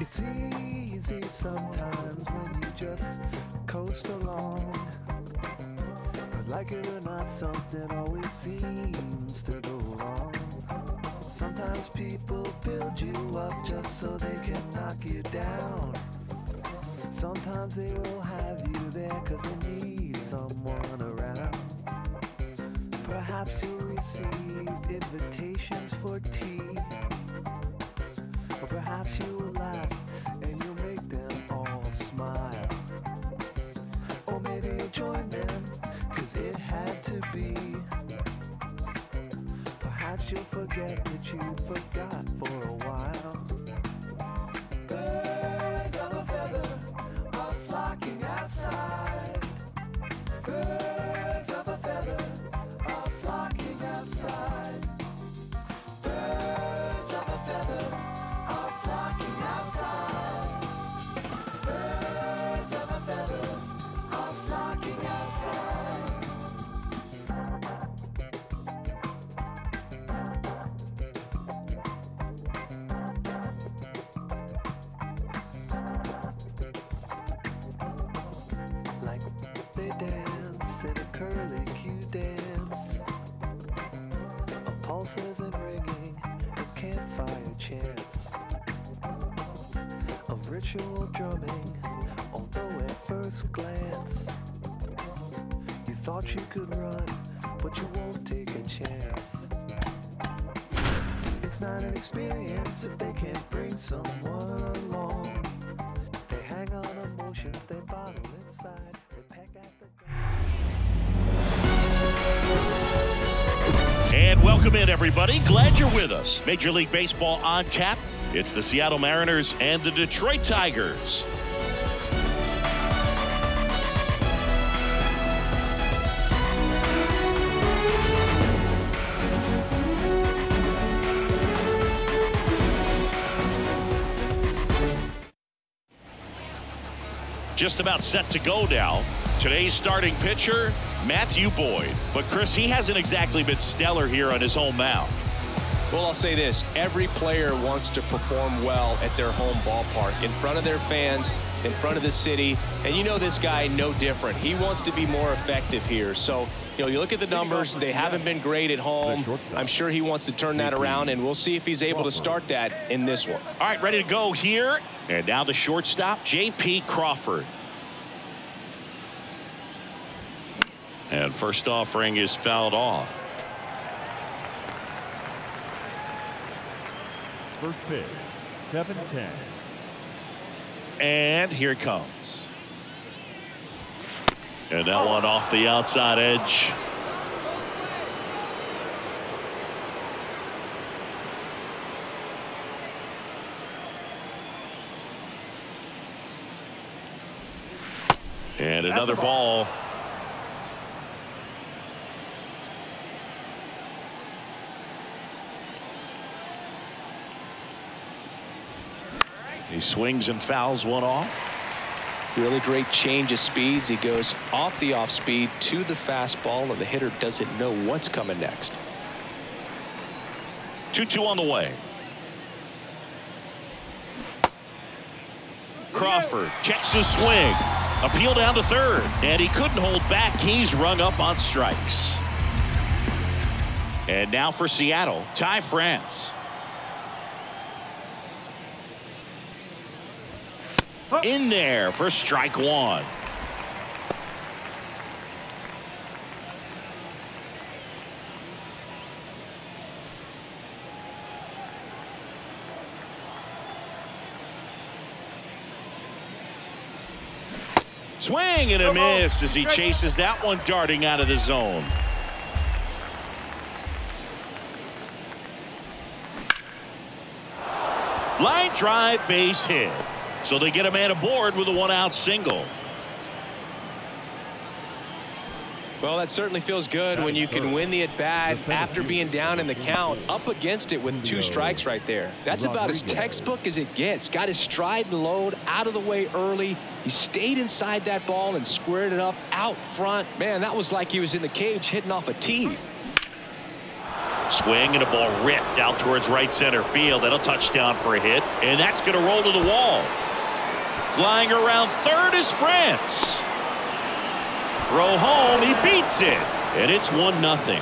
It's easy sometimes when you just coast along. But like it or not, something always seems to go wrong. Sometimes people build you up just so they can knock you down. Sometimes they will have you there cause they need someone around. Perhaps you'll receive invitations for tea, or perhaps you will laugh and you'll make them all smile. Or maybe you'll join them cause it had to be. Perhaps you'll forget that you forgot for a while. Birds of a feather are flocking outside. Birds of a feather are flocking outside. Birds of a feather are flocking outside. Birds of a feather are flocking outside. Like they dance in a curly-Q dance, of pulses and ringing, of campfire chants, of ritual drumming, although at first glance you thought you could run, but you won't take a chance. It's not an experience if they can't bring someone along. They hang on emotions, they bottle inside, they peck at the And welcome in, everybody. Glad you're with us. Major League Baseball on tap. It's the Seattle Mariners and the Detroit Tigers. Just about set to go now. Today's starting pitcher, Matthew Boyd. But Chris, he hasn't exactly been stellar here on his home mound. Well, I'll say this. Every player wants to perform well at their home ballpark, in front of their fans, in front of the city. And you know this guy no different. He wants to be more effective here. So, you know, you look at the numbers. They haven't been great at home. I'm sure he wants to turn that around, and we'll see if he's able to start that in this one. All right, ready to go here. And now the shortstop, J.P. Crawford. And first offering is fouled off. First pitch, 7-10. And here it comes. And that one off the outside edge. And another ball. He swings and fouls one off. Really great change of speeds. He goes off the off speed to the fastball, and the hitter doesn't know what's coming next. 2-2 on the way. Crawford checks his swing. Appeal down to third, and he couldn't hold back. He's rung up on strikes. And now for Seattle, Ty France. In there for strike one. Swing and a miss as he chases that one darting out of the zone. Line drive, base hit. So they get a man aboard with a one-out single. Well, that certainly feels good when you can win the at-bat after being down in the count, up against it with 2 strikes right there. That's about as textbook as it gets. Got his stride and load out of the way early. He stayed inside that ball and squared it up out front. Man, that was like he was in the cage hitting off a tee. Swing and a ball ripped out towards right center field. That'll touchdown for a hit, and that's going to roll to the wall. Flying around third is France. Throw home, he beats it, and it's 1-0.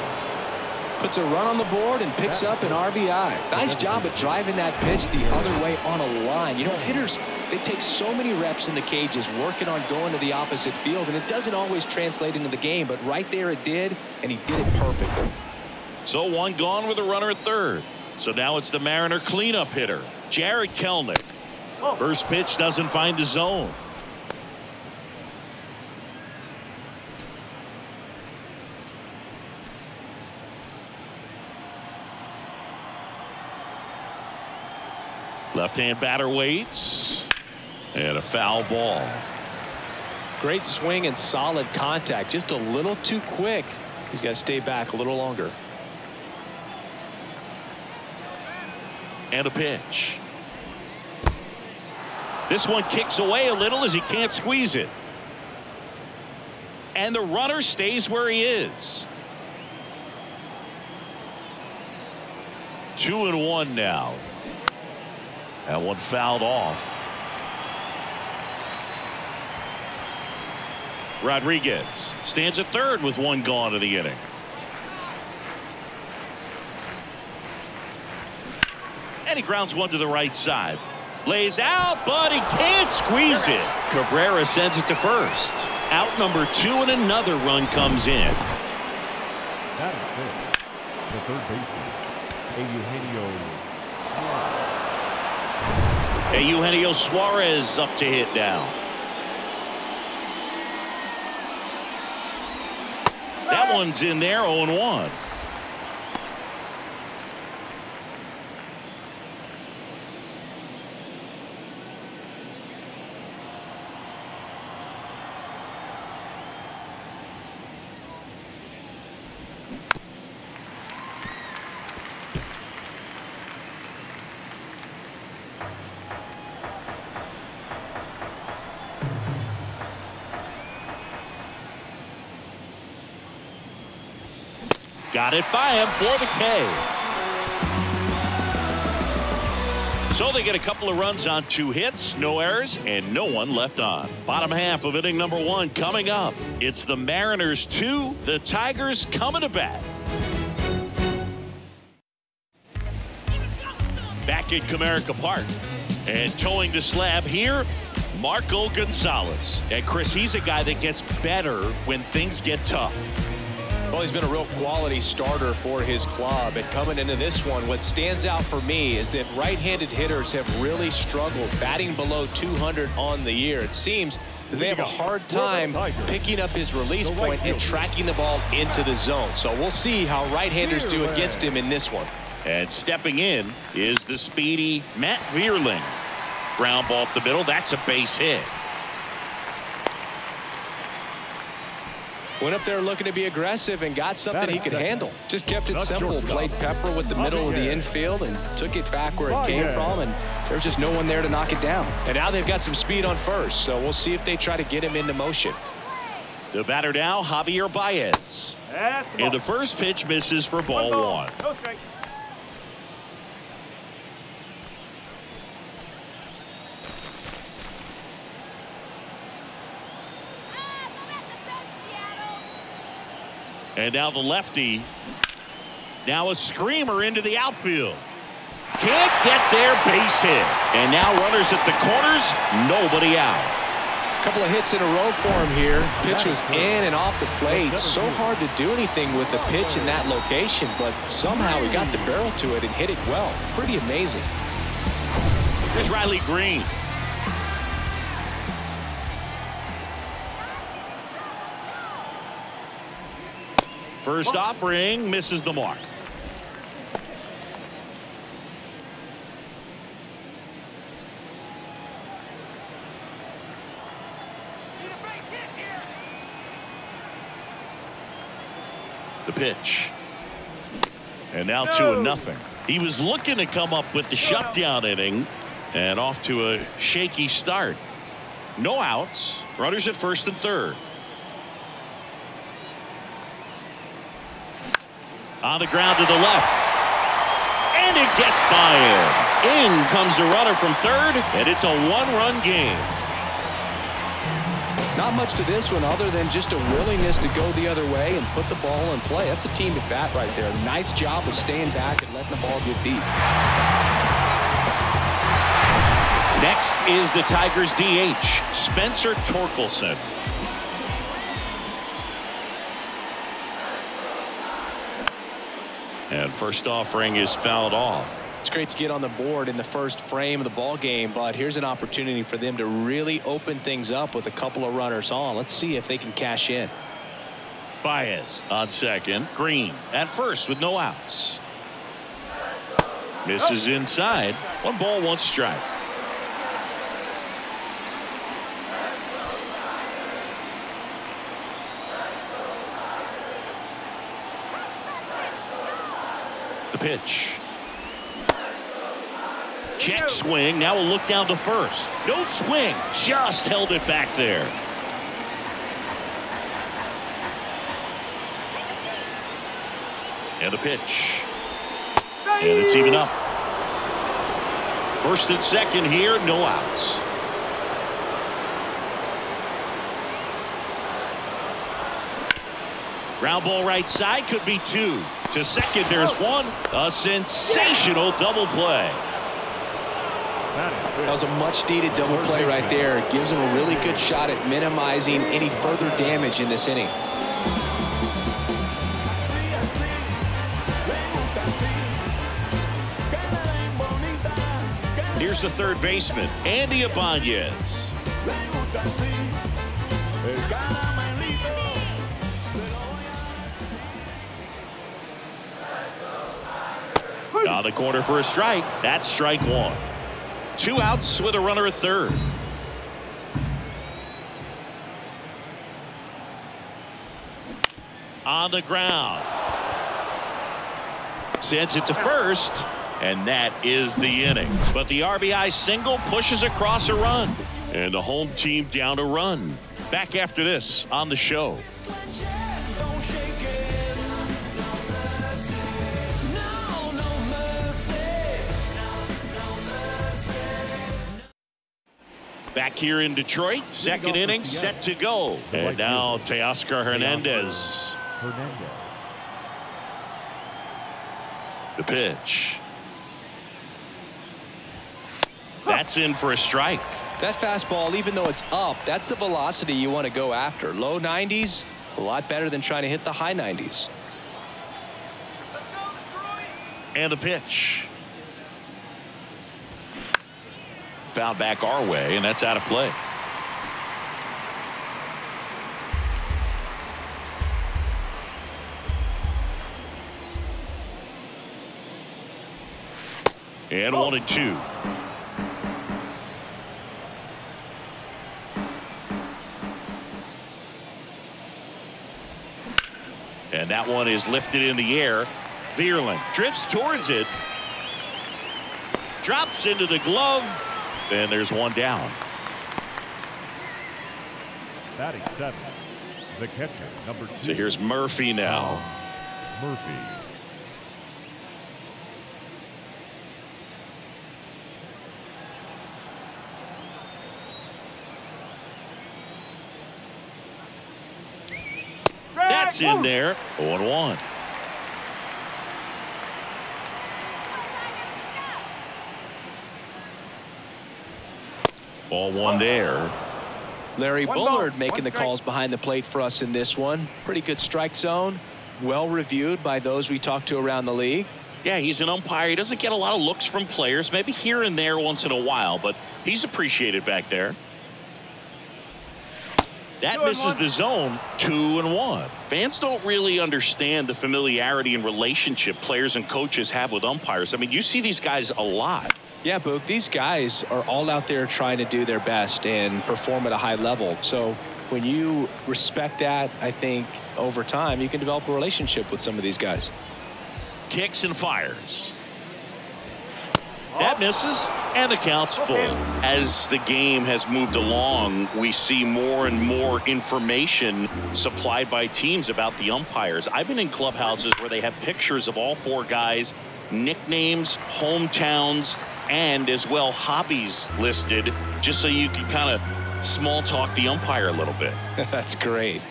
Puts a run on the board and picks up an RBI. Nice job of driving that pitch the other way on a line. You know, hitters, they take so many reps in the cages working on going to the opposite field, and it doesn't always translate into the game, but right there it did, and he did it perfectly. So one gone with a runner at third. So now it's the Mariner cleanup hitter, Jared Kelenic. First pitch doesn't find the zone. Left-hand batter waits. And a foul ball. Great swing and solid contact. Just a little too quick. He's got to stay back a little longer. And a pitch. This one kicks away a little as he can't squeeze it. And the runner stays where he is. 2-1 now. That one fouled off. Rodriguez stands at third with one gone in the inning. And he grounds one to the right side. Lays out, but he can't squeeze it. Cabrera sends it to first. Out number 2, and another run comes in. That is it. The third baseman, Eugenio Suarez up to hit now. That one's in there, 0-1. Got it by him for the K. So they get a couple of runs on 2 hits, no errors, and no one left on. Bottom half of inning number 1 coming up. It's the Mariners 2, the Tigers coming to bat. Back at Comerica Park. And towing the slab here, Marco Gonzales. And Chris, he's a guy that gets better when things get tough. Well, he's been a real quality starter for his club, and coming into this one, what stands out for me is that right-handed hitters have really struggled batting below 200 on the year. It seems that they have a hard time picking up his release point and tracking the ball into the zone. So we'll see how right-handers do against him in this one. And stepping in is the speedy Matt Vierling. Ground ball up the middle. That's a base hit. Went up there looking to be aggressive and got something he could handle. Just kept it simple. Played pepper with the middle of the infield and took it back where it came from, and there's just no one there to knock it down. And now they've got some speed on first, so we'll see if they try to get him into motion. The batter now, Javier Baez. And the first pitch misses for ball 1. And now the lefty. Now a screamer into the outfield. Can't get there, base hit. And now runners at the corners, nobody out. A couple of hits in a row for him here. Pitch was in and off the plate. So hard to do anything with the pitch in that location, but somehow he got the barrel to it and hit it well. Pretty amazing. Here's Riley Green. First offering misses the mark. The pitch. And now 2-0. He was looking to come up with the shutdown inning and off to a shaky start. No outs. Runners at first and third. On the ground to the left. And it gets by him. In comes the runner from third, and it's a one-run game. Not much to this one other than just a willingness to go the other way and put the ball in play. That's a team at bat right there. Nice job of staying back and letting the ball get deep. Next is the Tigers DH, Spencer Torkelson. And first offering is fouled off. It's great to get on the board in the first frame of the ball game, but here's an opportunity for them to really open things up with a couple of runners on. Let's see if they can cash in. Baez on second. Green at first with no outs. Misses inside. 1 ball, 1 strike. The pitch. Check swing. Now a look down to first. No swing. Just held it back there. And a pitch. And it's even up. First and second here. No outs. Ground ball right side. Could be 2. To second, there's 1. A sensational double play. That was a much needed double play right there. It gives them a really good shot at minimizing any further damage in this inning. Here's the third baseman, Andy Ibanez. On the corner for a strike. That's strike 1. 2 outs with a runner at third. On the ground. Sends it to first, and that is the inning. But the RBI single pushes across a run, and the home team down a run. Back after this on the show. Back here in Detroit, second inning set to go. And now Teoscar Hernandez. The pitch. That's in for a strike. That fastball, even though it's up, that's the velocity you want to go after. Low 90s, a lot better than trying to hit the high 90s. And the pitch. Fouled back our way, and that's out of play. And 1-2. And that one is lifted in the air. Vierling drifts towards it. Drops into the glove. And there's 1 down. Batting 7, the catcher, number 2. So here's Murphy now. Murphy. That's in there. 0-1. Ball 1 there. Larry Bullard making the calls behind the plate for us in this one. Pretty good strike zone. Well reviewed by those we talked to around the league. Yeah, he's an umpire. He doesn't get a lot of looks from players, maybe here and there once in a while, but he's appreciated back there. That misses the zone. 2-1. Fans don't really understand the familiarity and relationship players and coaches have with umpires. I mean, you see these guys a lot. Yeah, Boog, these guys are all out there trying to do their best and perform at a high level. So when you respect that, I think over time you can develop a relationship with some of these guys. Kicks and fires. That misses, and the count's full. As the game has moved along, we see more and more information supplied by teams about the umpires. I've been in clubhouses where they have pictures of all 4 guys nicknames, hometowns, and as well hobbies listed, just so you can kind of small talk the umpire a little bit. That's great.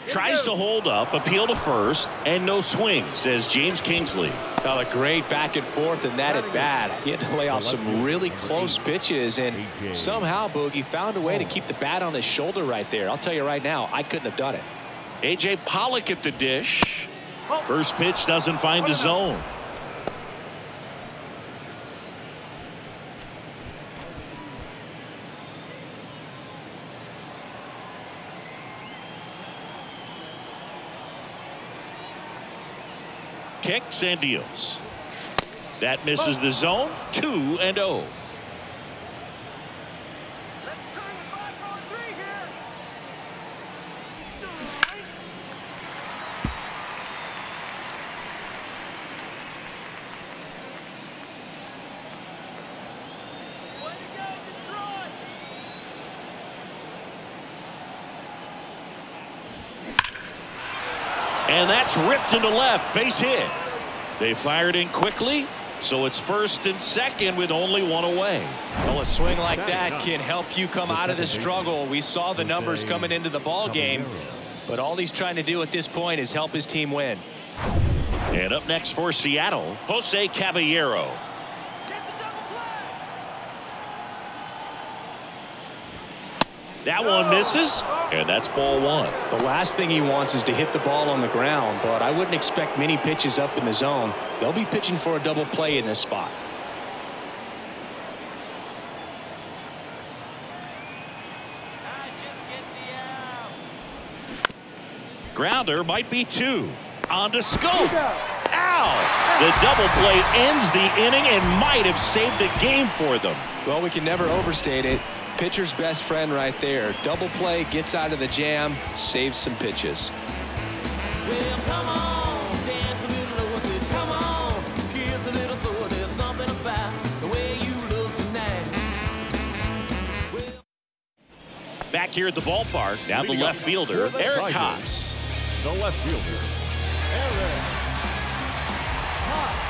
Tries to hold up, appeal to first, and no swing, says James Kingsley. Well, a great back and forth in that at bat. He had to lay off some really close pitches, and somehow Boogie found a way to keep the bat on his shoulder right there. I'll tell you right now, I couldn't have done it. A.J. Pollock at the dish. First pitch doesn't find the zone. Kicks and deals. That misses the zone. 2-0. And that's ripped into left. Base hit. They fired in quickly, so it's first and second with only one away. Well, a swing like that can help you come out of the struggle. We saw the numbers coming into the ball game, but all he's trying to do at this point is help his team win. And up next for Seattle, Jose Caballero. That one misses, and that's ball one. The last thing he wants is to hit the ball on the ground, but I wouldn't expect many pitches up in the zone. They'll be pitching for a double play in this spot. Grounder might be two. On to Scope. Ow! The double play ends the inning and might have saved the game for them. Well, we can never overstate it. Pitcher's best friend right there. Double play, gets out of the jam, saves some pitches. Well, come on, dance a little, what's it? Come on, kiss a little, so there's something about the way you look tonight. Back here at the ballpark, now the left fielder, Eric Haas. The left fielder, Eric.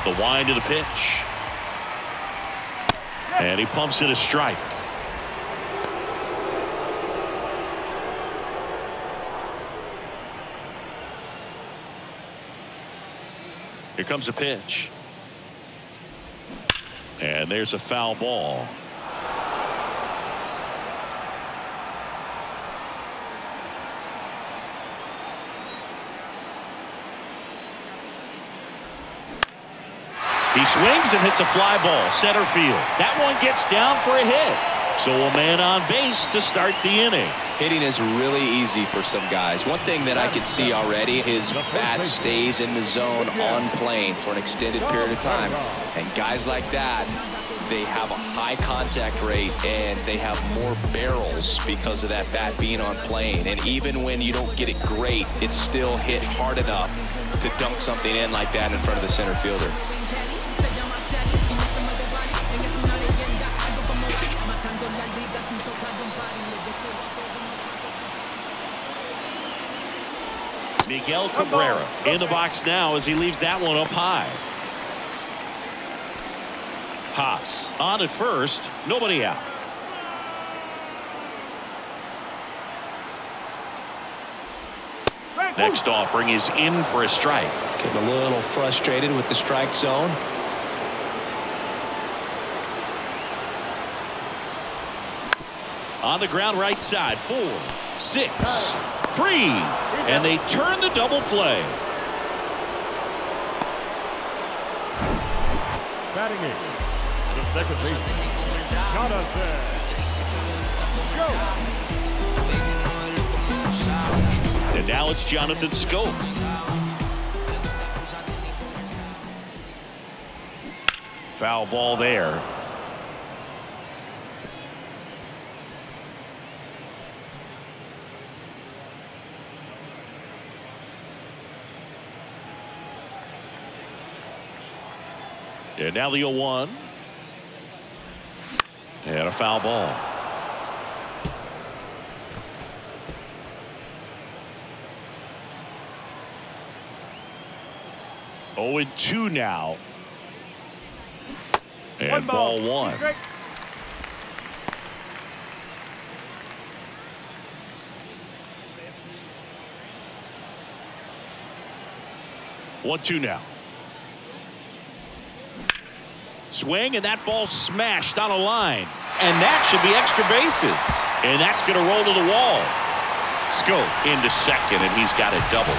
The wind to the pitch. And he pumps it a strike. Here comes a pitch. And there's a foul ball. He swings and hits a fly ball center field. That one gets down for a hit. So a man on base to start the inning. Hitting is really easy for some guys. One thing that I can see already, his bat stays in the zone on plane for an extended period of time. And guys like that, they have a high contact rate and they have more barrels because of that bat being on plane. And even when you don't get it great, it's still hit hard enough to dunk something in like that in front of the center fielder. Miguel Cabrera in the box now as he leaves that one up high. Haas on at first, nobody out. Next offering is in for a strike. Getting a little frustrated with the strike zone. On the ground right side, 4, 6, 3, and they turn the double play. Batting in, the second baseman, Jonathan. And now it's Jonathan Scope. Foul ball there. And now the 0-1. And a foul ball. 0-2 now. And ball one. One-two now. Swing, and that ball smashed on a line. And that should be extra bases. And that's going to roll to the wall. Scope into second, and he's got it double.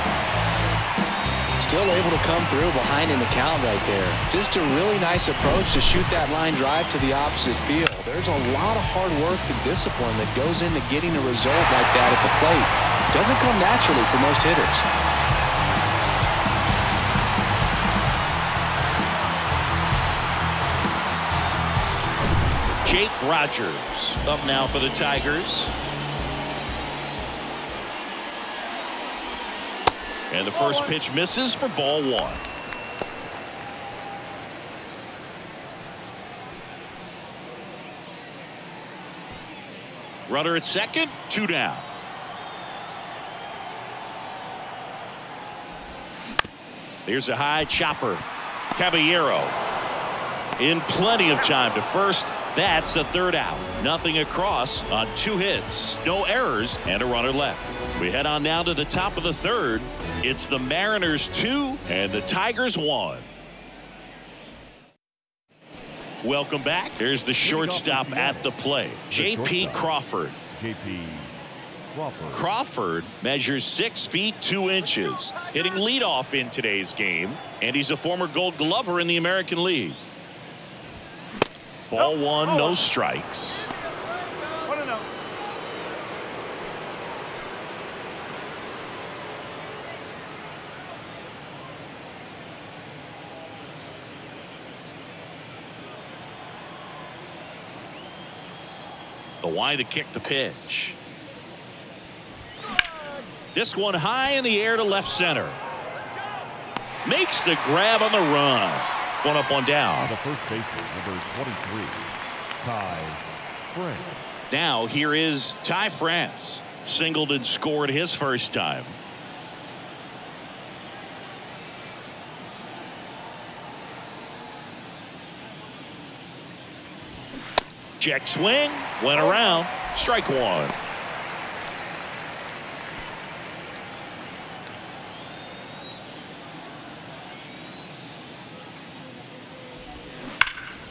Still able to come through behind in the count right there. Just a really nice approach to shoot that line drive to the opposite field. There's a lot of hard work and discipline that goes into getting a result like that at the plate. Doesn't come naturally for most hitters. Jake Rogers up now for the Tigers. And the first pitch misses for ball one. Runner at second, 2 down. Here's a high chopper. Caballero in plenty of time to first. That's the third out. Nothing across on 2 hits, no errors, and a runner left. We head on now to the top of the third. It's the Mariners 2 and the Tigers 1. Welcome back. There's the shortstop at the plate, J.P. Crawford. J.P. Crawford. Crawford measures 6 feet 2 inches, hitting leadoff in today's game, and he's a former Gold Glover in the American League. Ball one, no strikes. The wide to kick the pitch. This one high in the air to left center. Makes the grab on the run. One up, one down. The first baseman, number 23, Ty France. Now here is Ty France. Singled and scored his first time. Check swing, went around, strike one.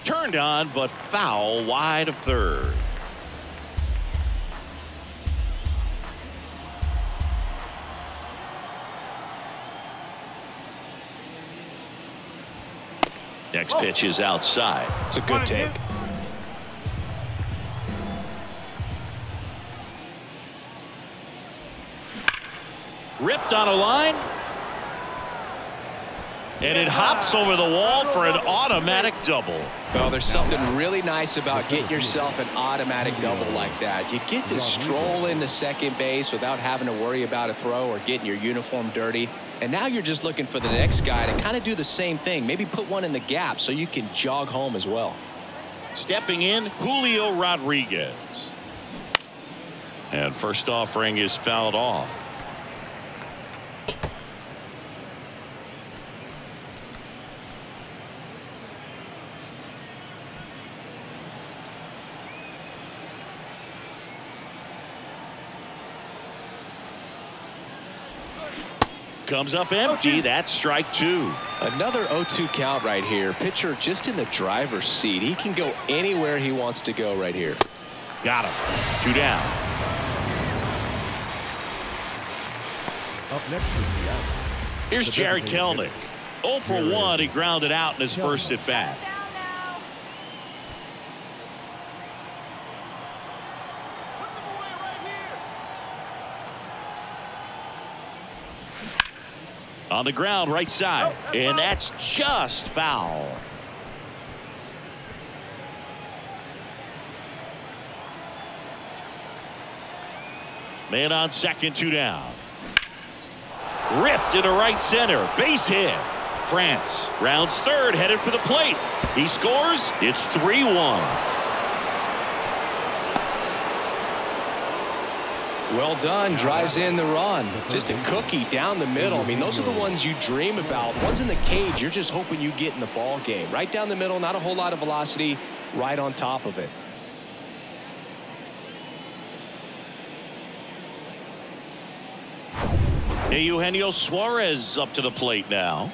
Turned on, but foul wide of third. Next pitch is outside. It's a good take. Ripped on a line. And it hops over the wall for an automatic double. Well, there's something really nice about getting yourself an automatic double like that. You get to stroll into second base without having to worry about a throw or getting your uniform dirty. And now you're just looking for the next guy to kind of do the same thing. Maybe put one in the gap so you can jog home as well. Stepping in, Julio Rodriguez. And first offering is fouled off. Comes up empty. That's strike two. Another 0-2 count right here. Pitcher just in the driver's seat. He can go anywhere he wants to go right here. Got him. 2 down. Up next is the out. Here's Jared Kelenic. 0 for 1. He grounded out in his first at bat. On the ground, right side, and that's just foul. Man on second, 2 down. Ripped into right center, base hit. France rounds third, headed for the plate. He scores. It's 3-1. Well done. Drives in the run. Just a cookie down the middle. I mean, those are the ones you dream about. Ones in the cage, you're just hoping you get in the ball game. Right down the middle, not a whole lot of velocity, right on top of it. Eugenio Suarez up to the plate now.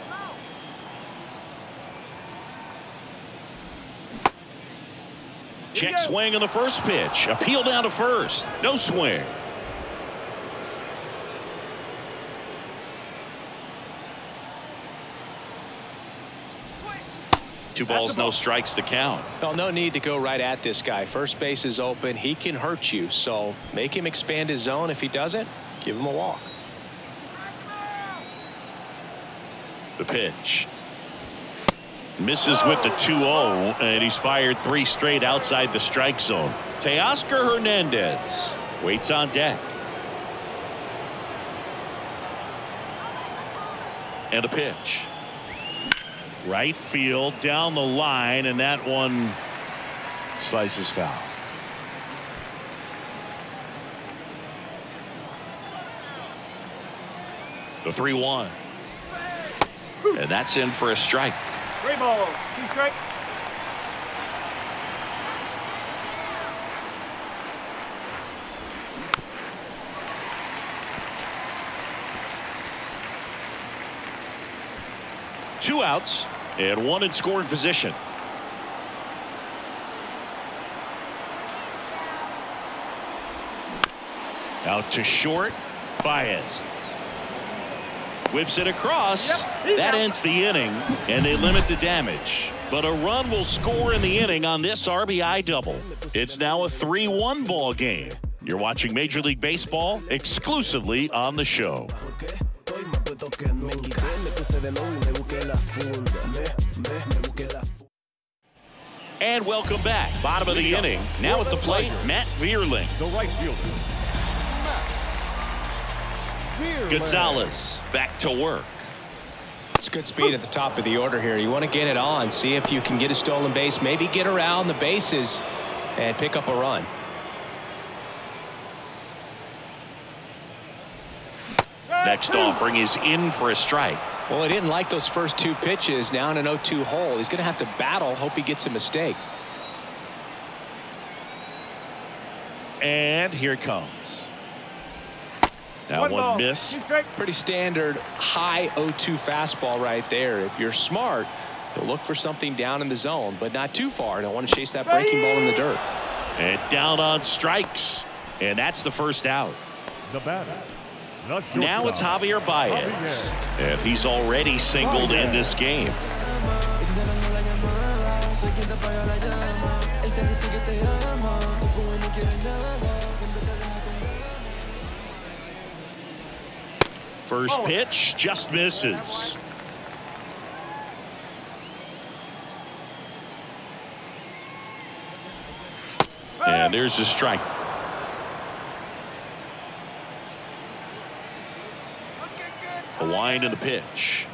Check swing on the first pitch. Appeal down to first. No swing. Two balls, no strikes to count. Well, no need to go right at this guy. First base is open. He can hurt you. So make him expand his zone. If he doesn't, give him a walk. The pitch. Misses with the 2-0, and he's fired 3 straight outside the strike zone. Teoscar Hernandez waits on deck. And the pitch. Right field, down the line, and that one slices foul. The 3-1. And that's in for a strike. 3 balls, 2 strikes. Two outs and 1 in scoring position. Out to short. Baez whips it across. That ends the inning, and they limit the damage. But a run will score in the inning on this RBI double. It's now a 3-1 ball game. You're watching Major League Baseball exclusively on the show. And welcome back. Bottom of the inning. Now at the plate, Matt Vierling. The right fielder. Gonzales back to work. It's good speed at the top of the order here. You want to get it on, see if you can get a stolen base, maybe get around the bases and pick up a run. Next offering is in for a strike. Well, he didn't like those first 2 pitches. Now in an 0-2 hole, he's going to have to battle. Hope he gets a mistake. And here it comes. That one missed. Pretty standard high 0-2 fastball right there. If you're smart, you'll look for something down in the zone, but not too far. Don't want to chase that breaking ball in the dirt. And down on strikes. And that's the first out. The batter. Now it's Javier Baez. And he's already singled in this game. First pitch just misses. And there's a strike. The wind and the pitch.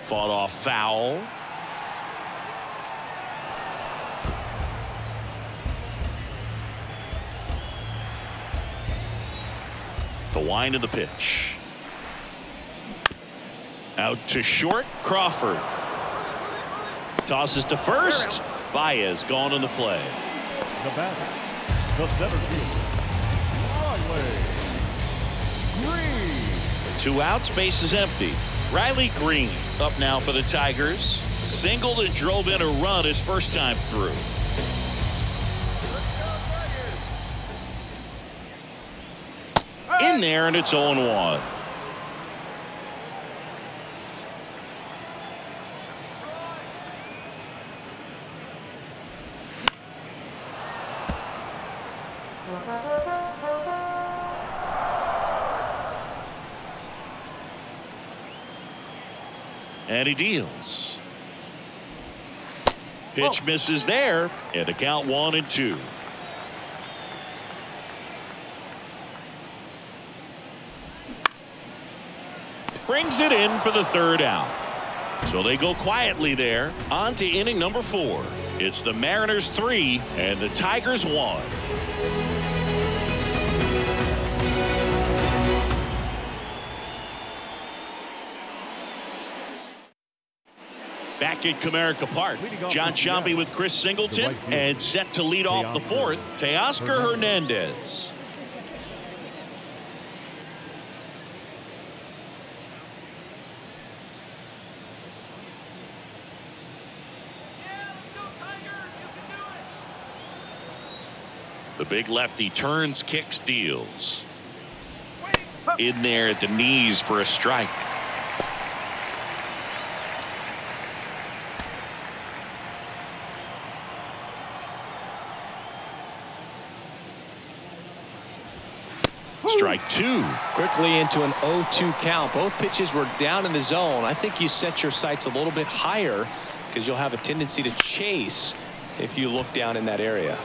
Fought off foul. The wind of the pitch. Out to short. Crawford tosses to first. Baez gone in the play. The batter, the center fielder, Riley Green. 2 outs, base is empty. Riley Green up now for the Tigers. Singled and drove in a run his first time through. In there, and it's 0-1. And he deals. Pitch misses there, and the count 1-2. Brings it in for the 3rd out. So they go quietly there. On to inning number 4. It's the Mariners 3 and the Tigers 1. Back at Comerica Park, John Sciambi with Chris Singleton, and set to lead off the fourth, Teoscar Hernandez. The big lefty turns, kicks, deals. In there at the knees for a strike. Strike two. Quickly into an 0-2 count. Both pitches were down in the zone. I think you set your sights a little bit higher because you'll have a tendency to chase if you look down in that area.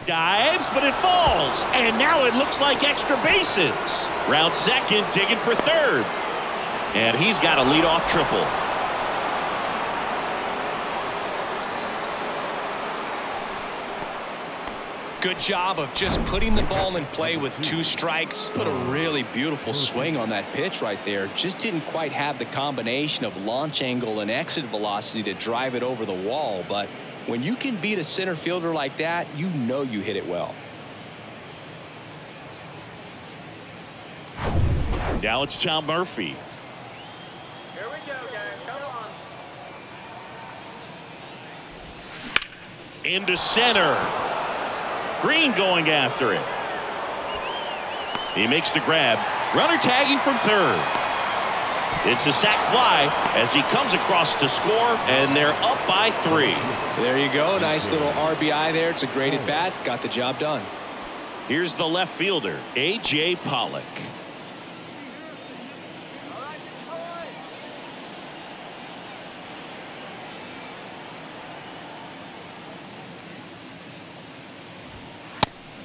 Dives, but it falls, and now it looks like extra bases. Round second, digging for third, and he's got a leadoff triple. Good job of just putting the ball in play with 2 strikes. Put a really beautiful swing on that pitch right there. Just didn't quite have the combination of launch angle and exit velocity to drive it over the wall, but when you can beat a center fielder like that, you know you hit it well. Now it's Tom Murphy. Here we go, guys. Come on. Into center. Green going after it. He makes the grab. Runner tagging from third. It's a sac fly as he comes across to score, and they're up by 3. There you go. Nice little RBI there. It's a great at bat. Got the job done. Here's the left fielder, A.J. Pollock.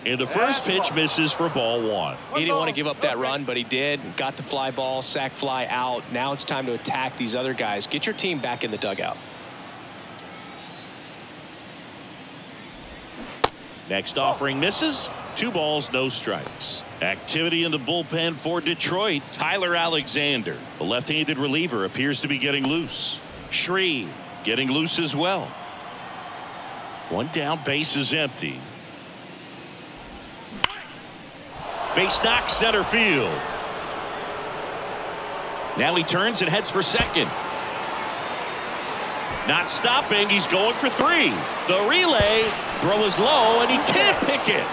And the first pitch misses for ball 1. He didn't want to give up that run, but he did. Got the fly ball, sac fly out. Now it's time to attack these other guys. Get your team back in the dugout. Next offering misses. 2 balls, no strikes. Activity in the bullpen for Detroit. Tyler Alexander, the left-handed reliever, appears to be getting loose. Shreve getting loose as well. 1 down, base is empty. Base knock, center field. Now he turns and heads for second. Not stopping, he's going for 3. The relay, throw is low, and he can't pick it.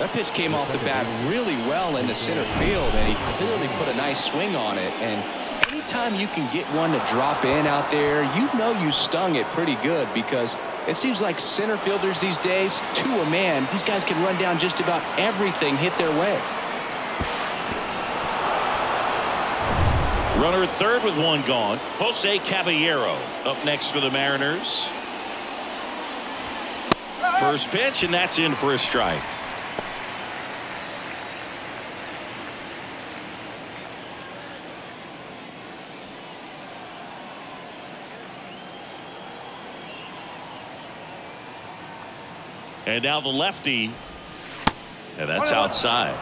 That pitch came off the bat really well into center field, and he clearly put a nice swing on it. And anytime you can get one to drop in out there, you know you stung it pretty good, because it seems like center fielders these days, to a man, these guys can run down just about everything hit their way. Runner at third with 1 gone. Jose Caballero up next for the Mariners. First pitch, and that's in for a strike. And now the lefty, and that's outside.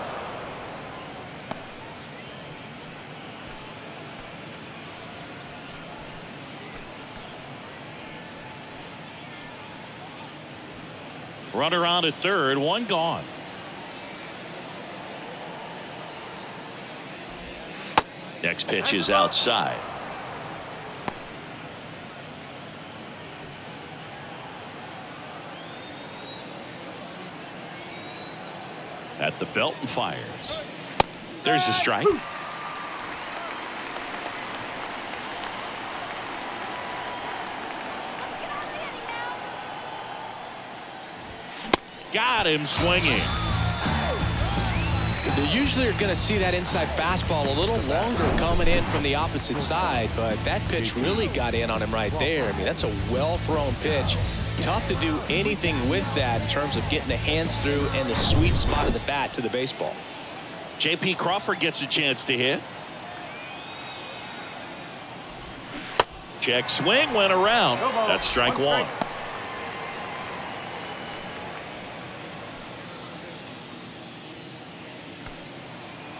Runner on at third, 1 gone. Next pitch is outside. At the belt and fires. There's a strike. Got him swinging. You usually are going to see that inside fastball a little longer coming in from the opposite side, but that pitch really got in on him right there. I mean, that's a well-thrown pitch. Tough to do anything with that in terms of getting the hands through and the sweet spot of the bat to the baseball. J.P. Crawford gets a chance to hit. Check swing, went around. That's strike 1.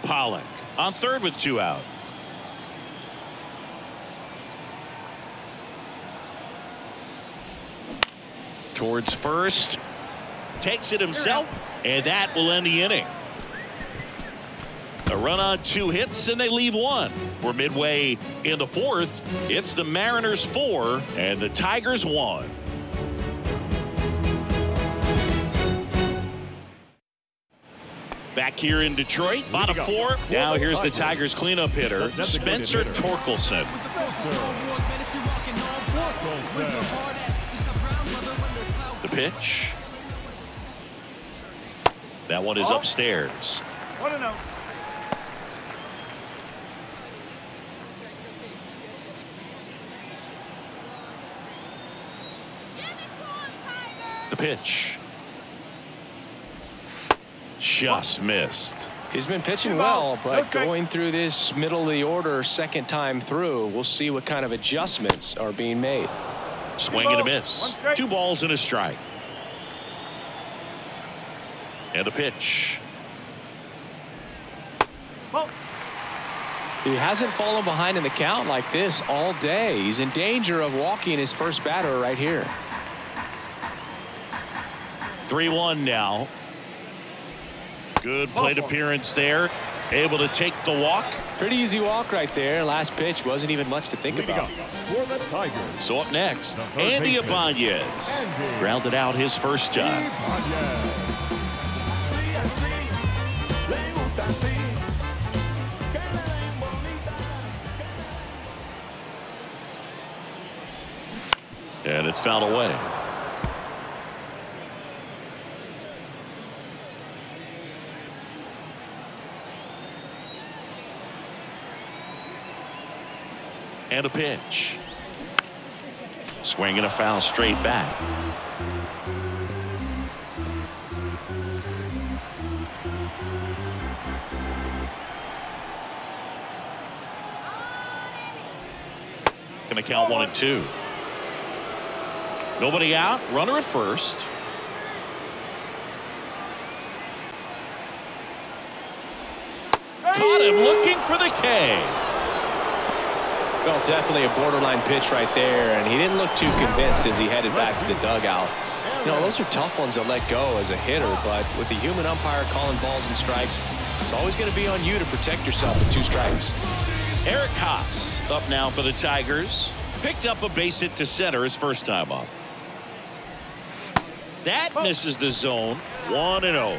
Pollock on third with 2 out. Towards first. Takes it himself, and that will end the inning. A run on 2 hits, and they leave 1. We're midway in the 4th. It's the Mariners 4 and the Tigers 1. Back here in Detroit, bottom 4. Now here's the Tigers cleanup hitter, Spencer Torkelson. The pitch. That one is upstairs. 1-0. The pitch. Just missed. He's been pitching well, but going through this middle of the order second time through, we'll see what kind of adjustments are being made. Swing and a miss. 2 balls and a strike. And a pitch. He hasn't fallen behind in the count like this all day. He's in danger of walking his first batter right here. 3-1 now. Good plate appearance there. Able to take the walk. Pretty easy walk right there. Last pitch wasn't even much to think about. For the Tigers. So up next, Andy Ibanez. Grounded out his first time. And it's fouled away. And a pitch. Swing and a foul straight back. Gonna count 1-2. Nobody out. Runner at first. Caught him looking for the K. Well, definitely a borderline pitch right there, and he didn't look too convinced as he headed back to the dugout. You know, those are tough ones to let go as a hitter, but with the human umpire calling balls and strikes, it's always going to be on you to protect yourself with 2 strikes. Eric Haas up now for the Tigers. Picked up a base hit to center his first time up. That misses the zone. 1-0.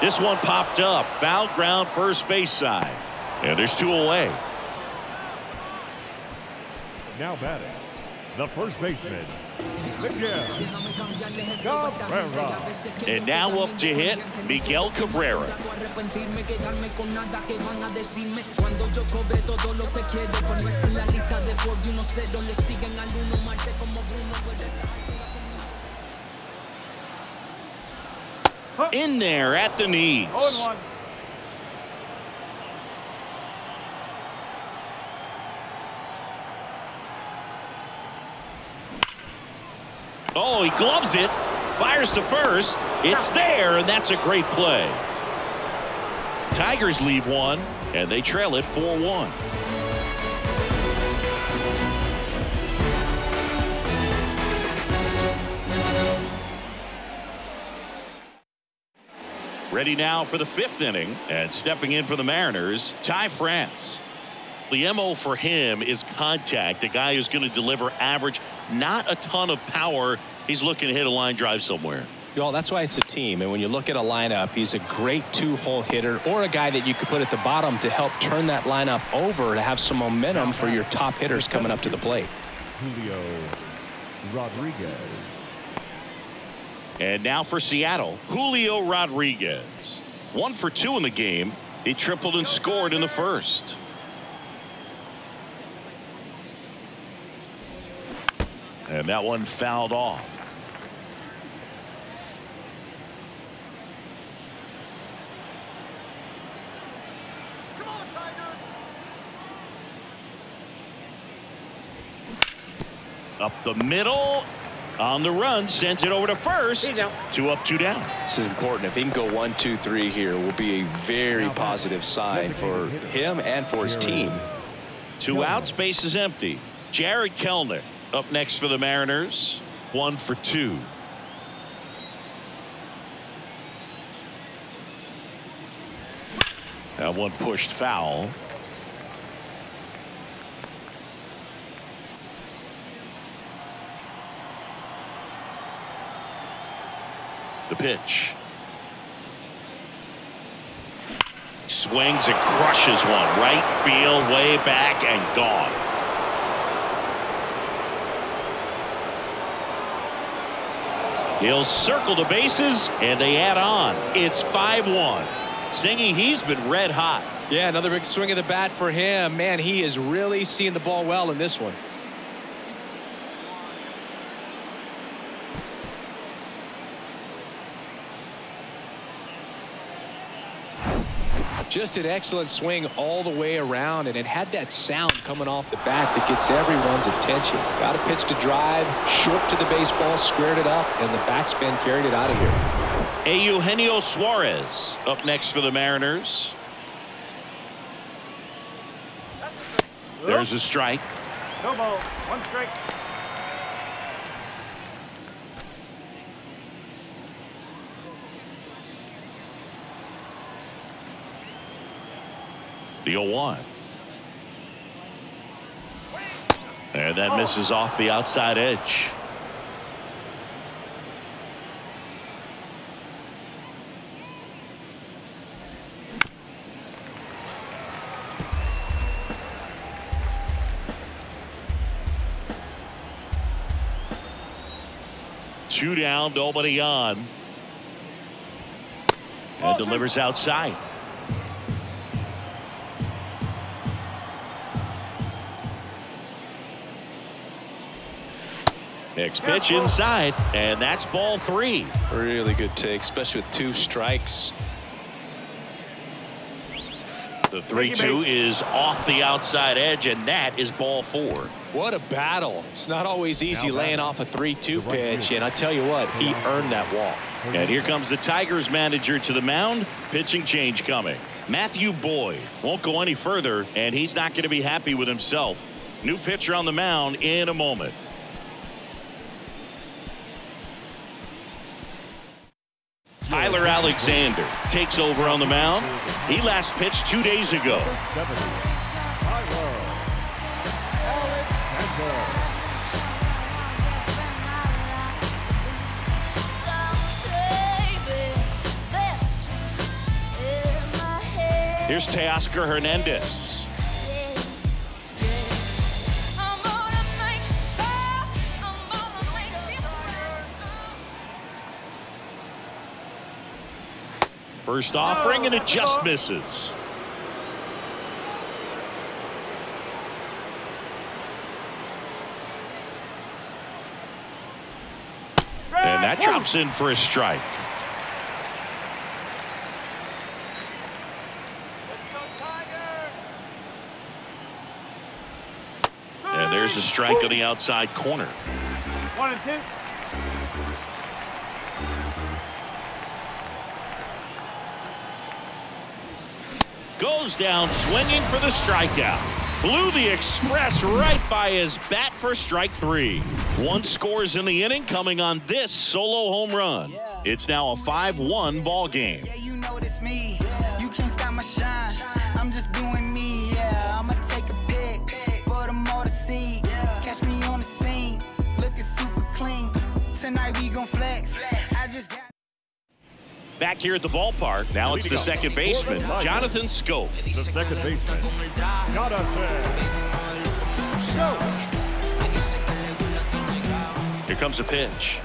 This one popped up. Foul ground first base side. And there's 2 away. Now batting, the first baseman, Miguel Cabrera. And now up to hit, Miguel Cabrera. In there at the knees. 0-1. Oh, he gloves it. Fires to first. It's there, and that's a great play. Tigers lead 1, and they trail it 4-1. Ready now for the 5th inning, and stepping in for the Mariners, Ty France. The MO for him is contact. A guy who's going to deliver average, not a ton of power. He's looking to hit a line drive somewhere. Well, that's why it's a team. And when you look at a lineup, he's a great 2-hole hitter, or a guy that you could put at the bottom to help turn that lineup over to have some momentum for your top hitters coming up to the plate. Julio Rodriguez. And now for Seattle, Julio Rodriguez. 1 for 2 in the game. He tripled and scored in the first. And that one fouled off. Up the middle. On the run, sends it over to first. 2 up, 2 down. This is important. If he can go 1, 2, 3 here, will be a very positive sign for him and for his team. 2 outs, base is empty. Jared Kellner up next for the Mariners. 1 for 2. That one pushed foul. The pitch. Swings and crushes one. Right field, way back and gone. He'll circle the bases and they add on. It's 5-1. Singy, he's been red hot. Yeah, another big swing of the bat for him. Man, he is really seeing the ball well in this one. Just an excellent swing all the way around, and it had that sound coming off the bat that gets everyone's attention. Got a pitch to drive, short to the baseball, squared it up, and the backspin carried it out of here. Eugenio Suarez up next for the Mariners. There's a strike. No ball. 1 strike. The 0-1. And that misses off the outside edge. Two down, nobody on. And delivers outside. Next pitch inside, and that's ball 3. Really good take, especially with 2 strikes. The 3-2 is off the outside edge, and that is ball 4. What a battle. It's not always easy laying off a 3-2 pitch, and I tell you what, he earned that walk. And here comes the Tigers manager to the mound. Pitching change coming. Matthew Boyd won't go any further, and he's not going to be happy with himself. New pitcher on the mound in a moment. Tyler Alexander takes over on the mound. He last pitched 2 days ago. Here's Teoscar Hernandez. First offering, and it just misses. And that drops in for a strike. And there's a strike on the outside corner. 1 and 2. Goes down swinging for the strikeout. Blew the express right by his bat for strike 3. 1 scores in the inning coming on this solo home run. It's now a 5-1 ball game. Yeah, you know it's me. You can't stop my shine. I'm just doing me. Yeah, I'ma take a pic for them all to see. Catch me on the scene, looking super clean. Tonight we gon' flex. I just got. Back here at the ballpark, now it's the second baseman, Jonathan Scope. The second baseman, Jonathan. Here comes a pitch.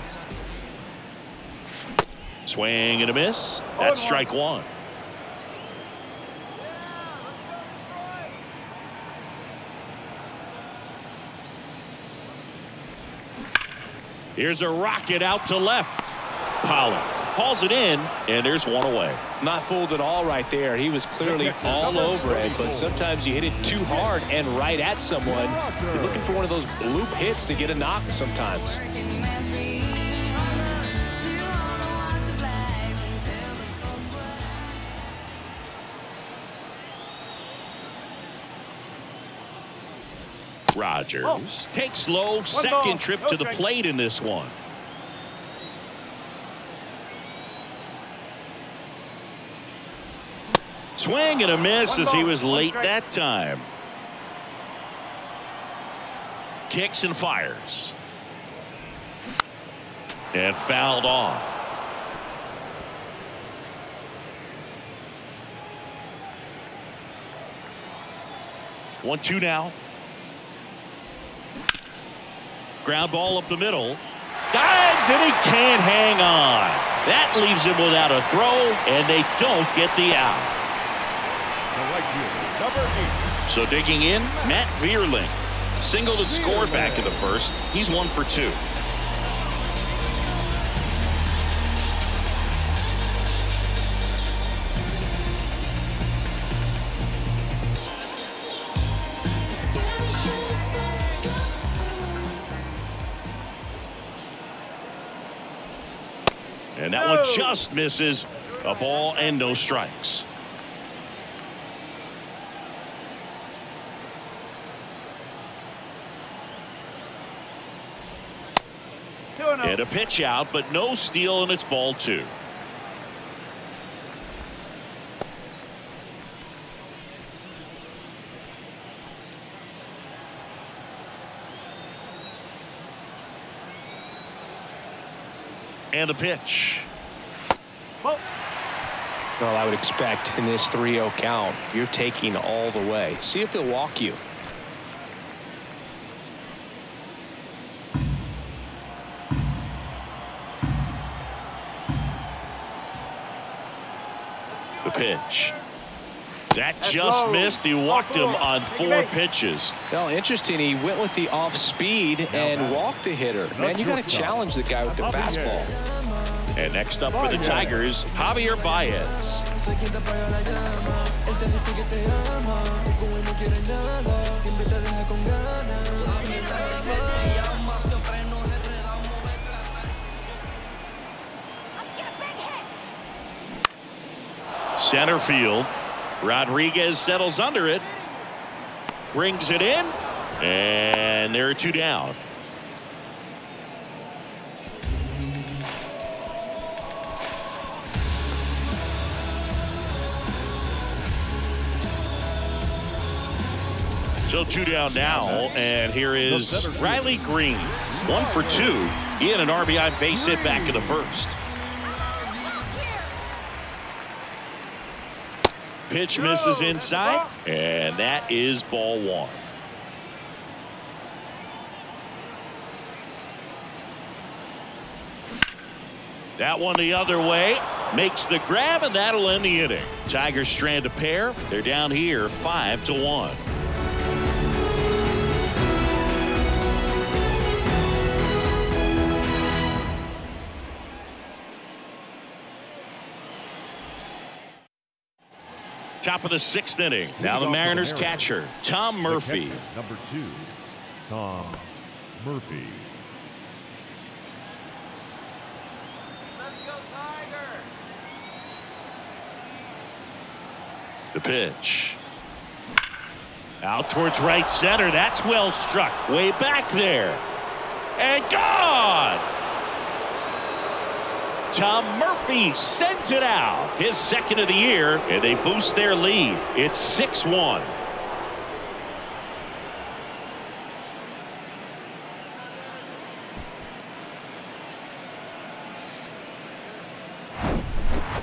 Swing and a miss. That's strike 1. Here's a rocket out to left. Pollock hauls it in, and there's one away. Not fooled at all right there. He was clearly all over it, but sometimes you hit it too hard and right at someone. You're looking for one of those loop hits to get a knock sometimes. Rogers takes low, second trip to the plate in this one. Swing and a miss as he was late that time. Kicks and fires. And fouled off. 1-2 now. Ground ball up the middle. Dives and he can't hang on. That leaves him without a throw, and they don't get the out. So digging in, Matt Vierling. Singled and scored back in the first. He's 1 for 2. And that one just misses. A ball and no strikes. And a pitch out, but no steal, and it's ball 2. And the pitch. Well, I would expect in this 3-0 count, you're taking all the way. See if he'll walk you. The pitch. That just missed. He walked him on 4 pitches. Well, interesting. He went with the off speed and walked the hitter. Man, you got to challenge the guy with the fastball. And next up for the Tigers, Javier Baez. Center field. Rodriguez settles under it. Brings it in. And there are 2 down. So 2 down now, and here is Riley Green. 1 for 2. He had an RBI base hit back in the first. Pitch misses inside, and that is ball 1. That one the other way. Makes the grab, and that'll end the inning. Tigers strand a pair. They're down here 5-1. Top of the 6th inning. Now the Mariners catcher, Tom Murphy. Number 2, Tom Murphy. Let's go, Tiger. The pitch. Out towards right center. That's well struck. Way back there. And gone! Tom Murphy sends it out. His 2nd of the year, and they boost their lead. It's 6-1.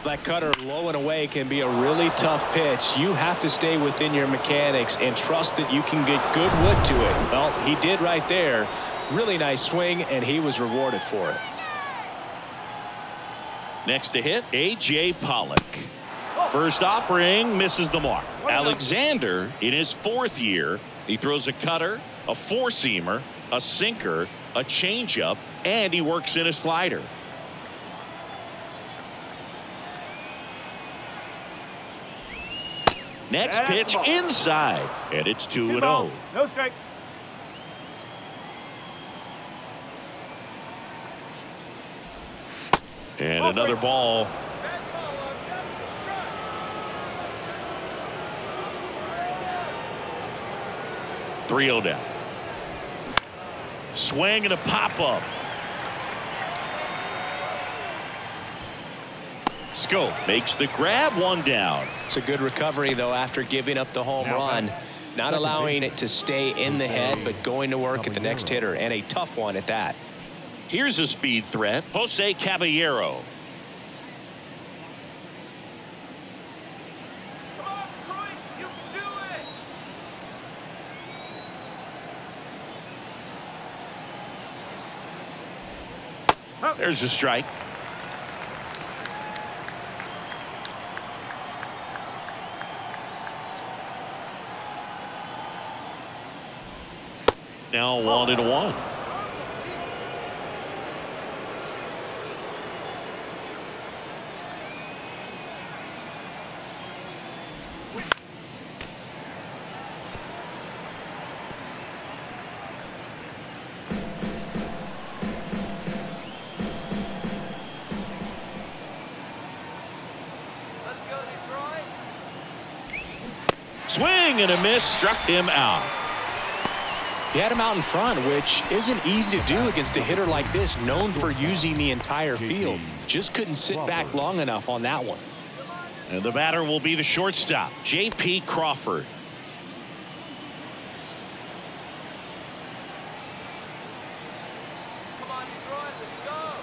That cutter low and away can be a really tough pitch. You have to stay within your mechanics and trust that you can get good wood to it. Well, he did right there. Really nice swing, and he was rewarded for it. Next to hit, A.J. Pollock. First offering misses the mark. Alexander, in his 4th year, he throws a cutter, a 4-seamer, a sinker, a changeup, and he works in a slider. Next pitch inside, and it's 2-0. No strike. And another ball. .3-0 down. Swing and a pop-up. Scope makes the grab, 1 down. It's a good recovery, though, after giving up the home run. Not allowing it to stay in the head, but going to work at the next hitter, and a tough one at that. Here's a speed threat, Jose Caballero. Come on, Troy. You can do it. There's a strike. Now 1-1. Swing and a miss, struck him out. He had him out in front, which isn't easy to do against a hitter like this, known for using the entire field. Just couldn't sit back long enough on that one. And the batter will be the shortstop, J.P. Crawford. Come on, Detroit. Let's go.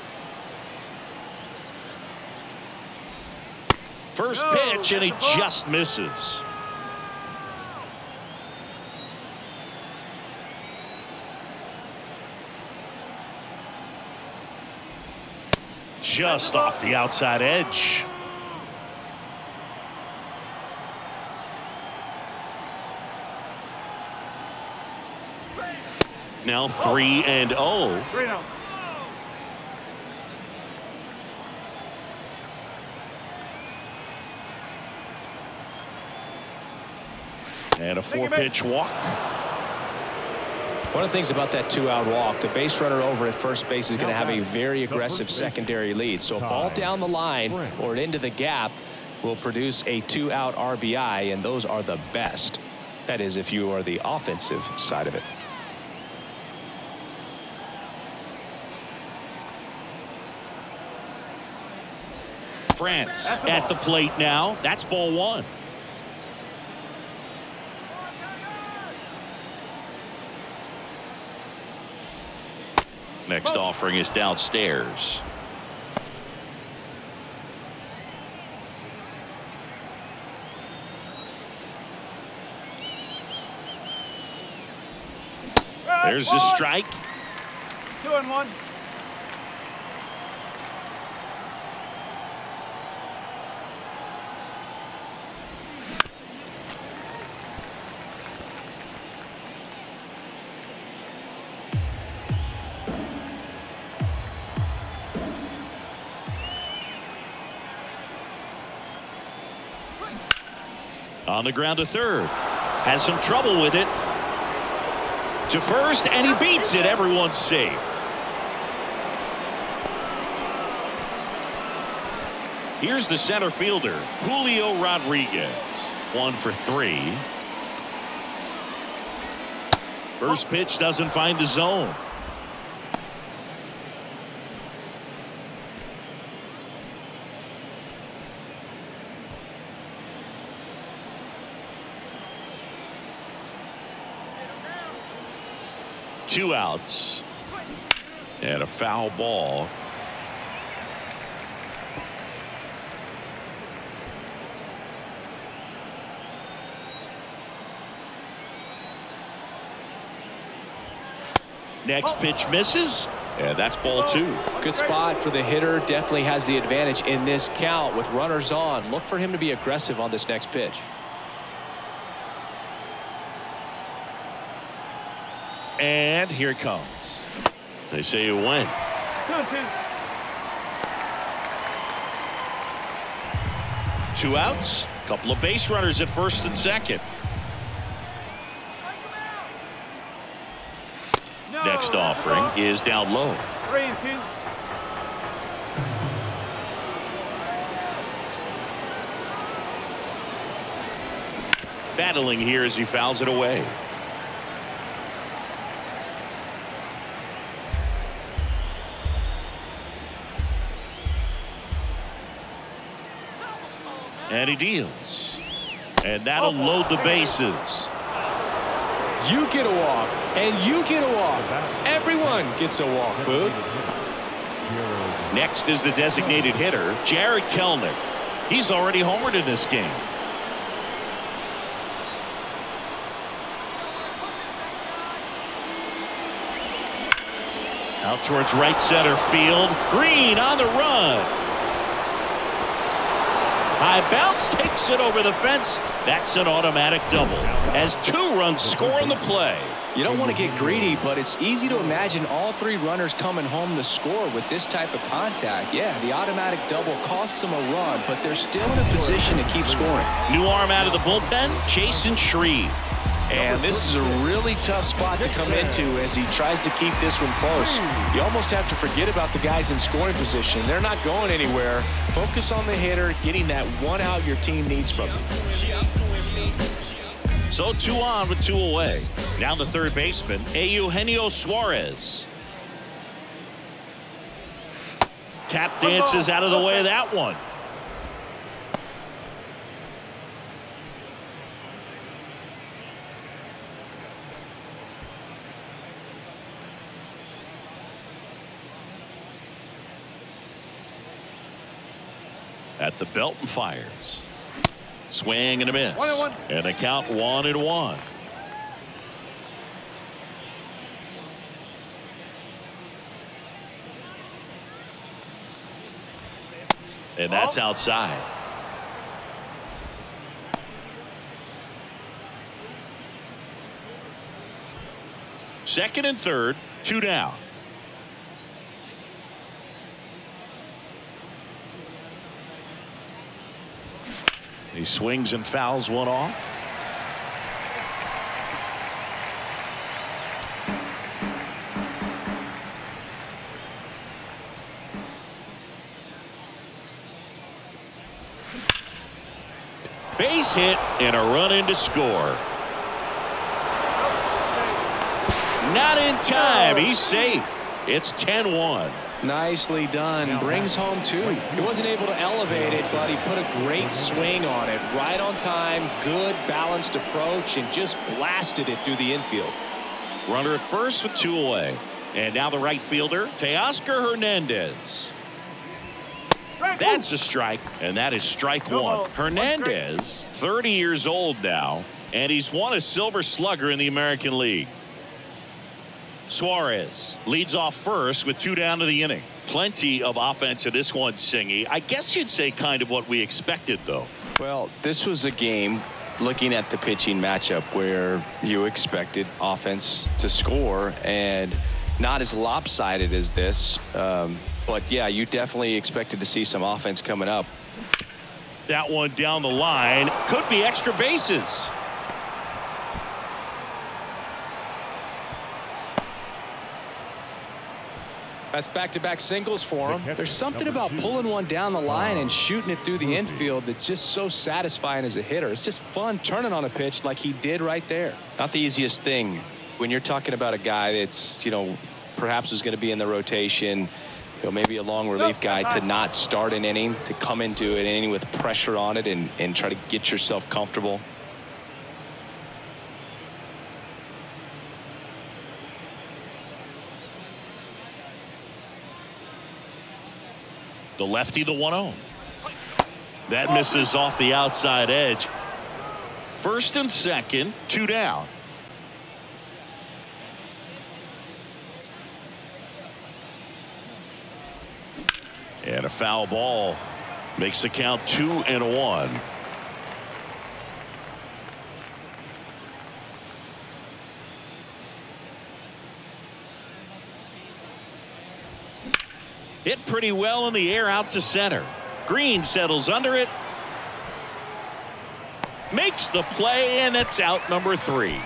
First pitch, and he just misses. Just off the outside edge. Now 3-0. 3-0. And a 4-pitch walk. One of the things about that 2-out walk, the base runner over at first base is going to have a very aggressive secondary lead. So a ball down the line or into the gap will produce a 2-out RBI, and those are the best. That is, if you are the offensive side of it. France at the plate now. That's ball 1. Next offering is downstairs. There's the strike. 2-1. On the ground to third. Has some trouble with it. To first, and he beats it. Everyone's safe. Here's the center fielder, Julio Rodriguez. 1 for 3. First pitch doesn't find the zone. Two outs and a foul ball. Next pitch misses, and that's ball 2. Good spot for the hitter. Definitely has the advantage in this count with runners on. Look for him to be aggressive on this next pitch. And here it comes. They say you win. 2-2. 2 outs. Couple of base runners at first and second. No. Next offering is down low. 3-2. Battling here as he fouls it away. And he deals. And that'll load the bases. You get a walk, and you get a walk. Everyone gets a walk, Boog. Next is the designated hitter, Jared Kelenic. He's already homered in this game. Out towards right center field. Green on the run. High bounce takes it over the fence. That's an automatic double as 2 runs score on the play. You don't want to get greedy, but it's easy to imagine all 3 runners coming home to score with this type of contact. Yeah, the automatic double costs them a run, but they're still in a position to keep scoring. New arm out of the bullpen, Jason Shreve. And this is a really tough spot to come into as he tries to keep this one close. You almost have to forget about the guys in scoring position. They're not going anywhere. Focus on the hitter, getting that 1 out your team needs from you. So 2 on with 2 away. Now the third baseman, Eugenio Suarez. Tap dances out of the way of that one. At the belt and fires. Swing and a miss. 1-1. And a count 1-1. And that's outside. Second and third, 2 down. He swings and fouls one off. Base hit and a run in to score. Not in time. He's safe. It's 10-1. Nicely done. Brings home 2. He wasn't able to elevate it, but he put a great swing on it. Right on time, good balanced approach, and just blasted it through the infield. Runner at first with 2 away. And now the right fielder, Teoscar Hernandez. That's a strike, and that is strike 1. Hernandez, 30 years old now, and he's won a Silver Slugger in the American League. Suarez leads off first with 2 down to the inning. Plenty of offense in this one, Singy. I guess you'd say kind of what we expected, though. Well, this was a game, looking at the pitching matchup, where you expected offense to score, and not as lopsided as this. But, yeah, you definitely expected to see some offense coming up. That one down the line. Could be extra bases. That's back-to-back singles for him. There's something about pulling one down the line and shooting it through the infield that's just so satisfying as a hitter. It's just fun turning on a pitch like he did right there. Not the easiest thing when you're talking about a guy that's, perhaps is going to be in the rotation, maybe a long relief guy, to not start an inning, to come into an inning with pressure on it and try to get yourself comfortable. The lefty, the 1-0. That misses off the outside edge. First and second, 2 down. And a foul ball makes the count 2-1. Hit pretty well in the air out to center. Green settles under it. Makes the play, and it's out number 3.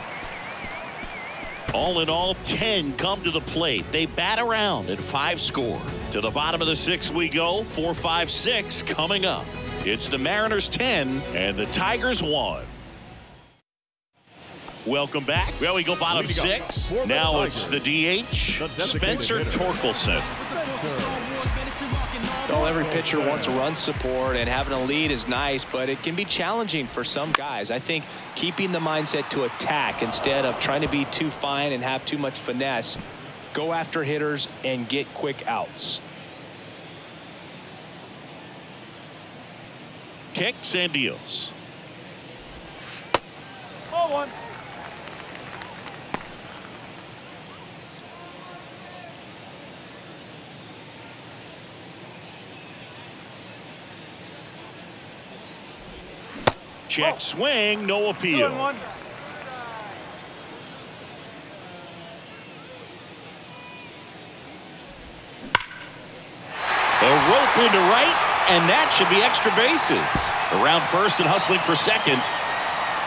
All in all, 10 come to the plate. They bat around at 5 score. To the bottom of the 6th we go. 4, 5, 6 coming up. It's the Mariners 10 and the Tigers 1. Welcome back. Well, we go bottom 6. Now it's the DH, Spencer Torkelson. Well, every pitcher wants run support, and having a lead is nice, but it can be challenging for some guys. I think keeping the mindset to attack instead of trying to be too fine and have too much finesse, go after hitters and get quick outs. Kicks and deals. Ball 1. Check swing, no 2 appeal. and 1. A rope into right, and that should be extra bases. Around first and hustling for second.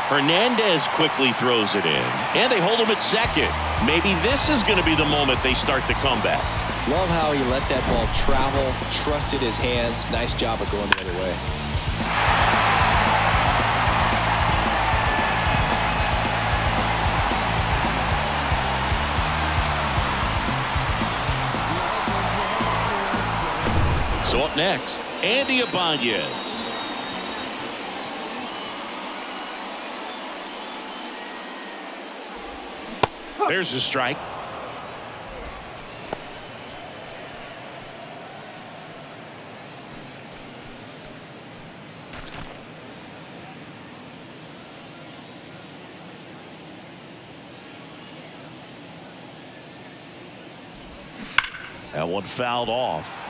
Hernandez quickly throws it in, and they hold him at second. Maybe this is going to be the moment they start the comeback. Love how he let that ball travel, trusted his hands. Nice job of going the other way. So up next, Andy Ibanez. There's a strike. That one fouled off.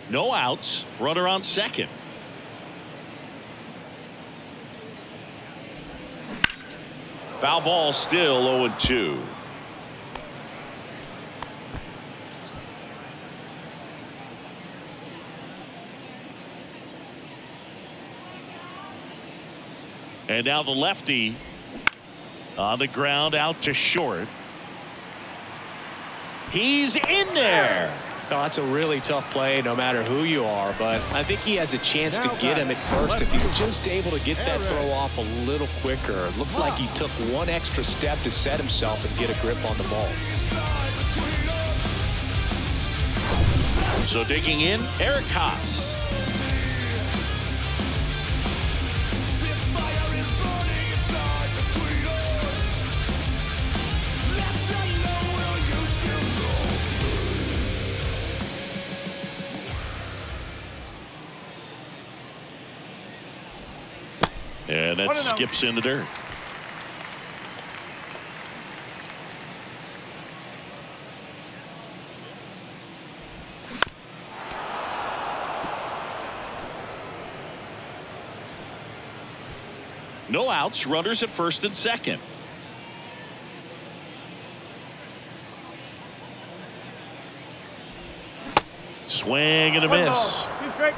No outs. Runner on second. Foul ball, still 0-2. And now the lefty on the ground out to short. He's in there. No, that's a really tough play no matter who you are, but I think he has a chance to get him at first if he's just able to get that throw off a little quicker. It looked like he took one extra step to set himself and get a grip on the ball. So digging in, Eric Haas. And that skips in the dirt. No outs, runners at first and second. Swing and a miss. He's great.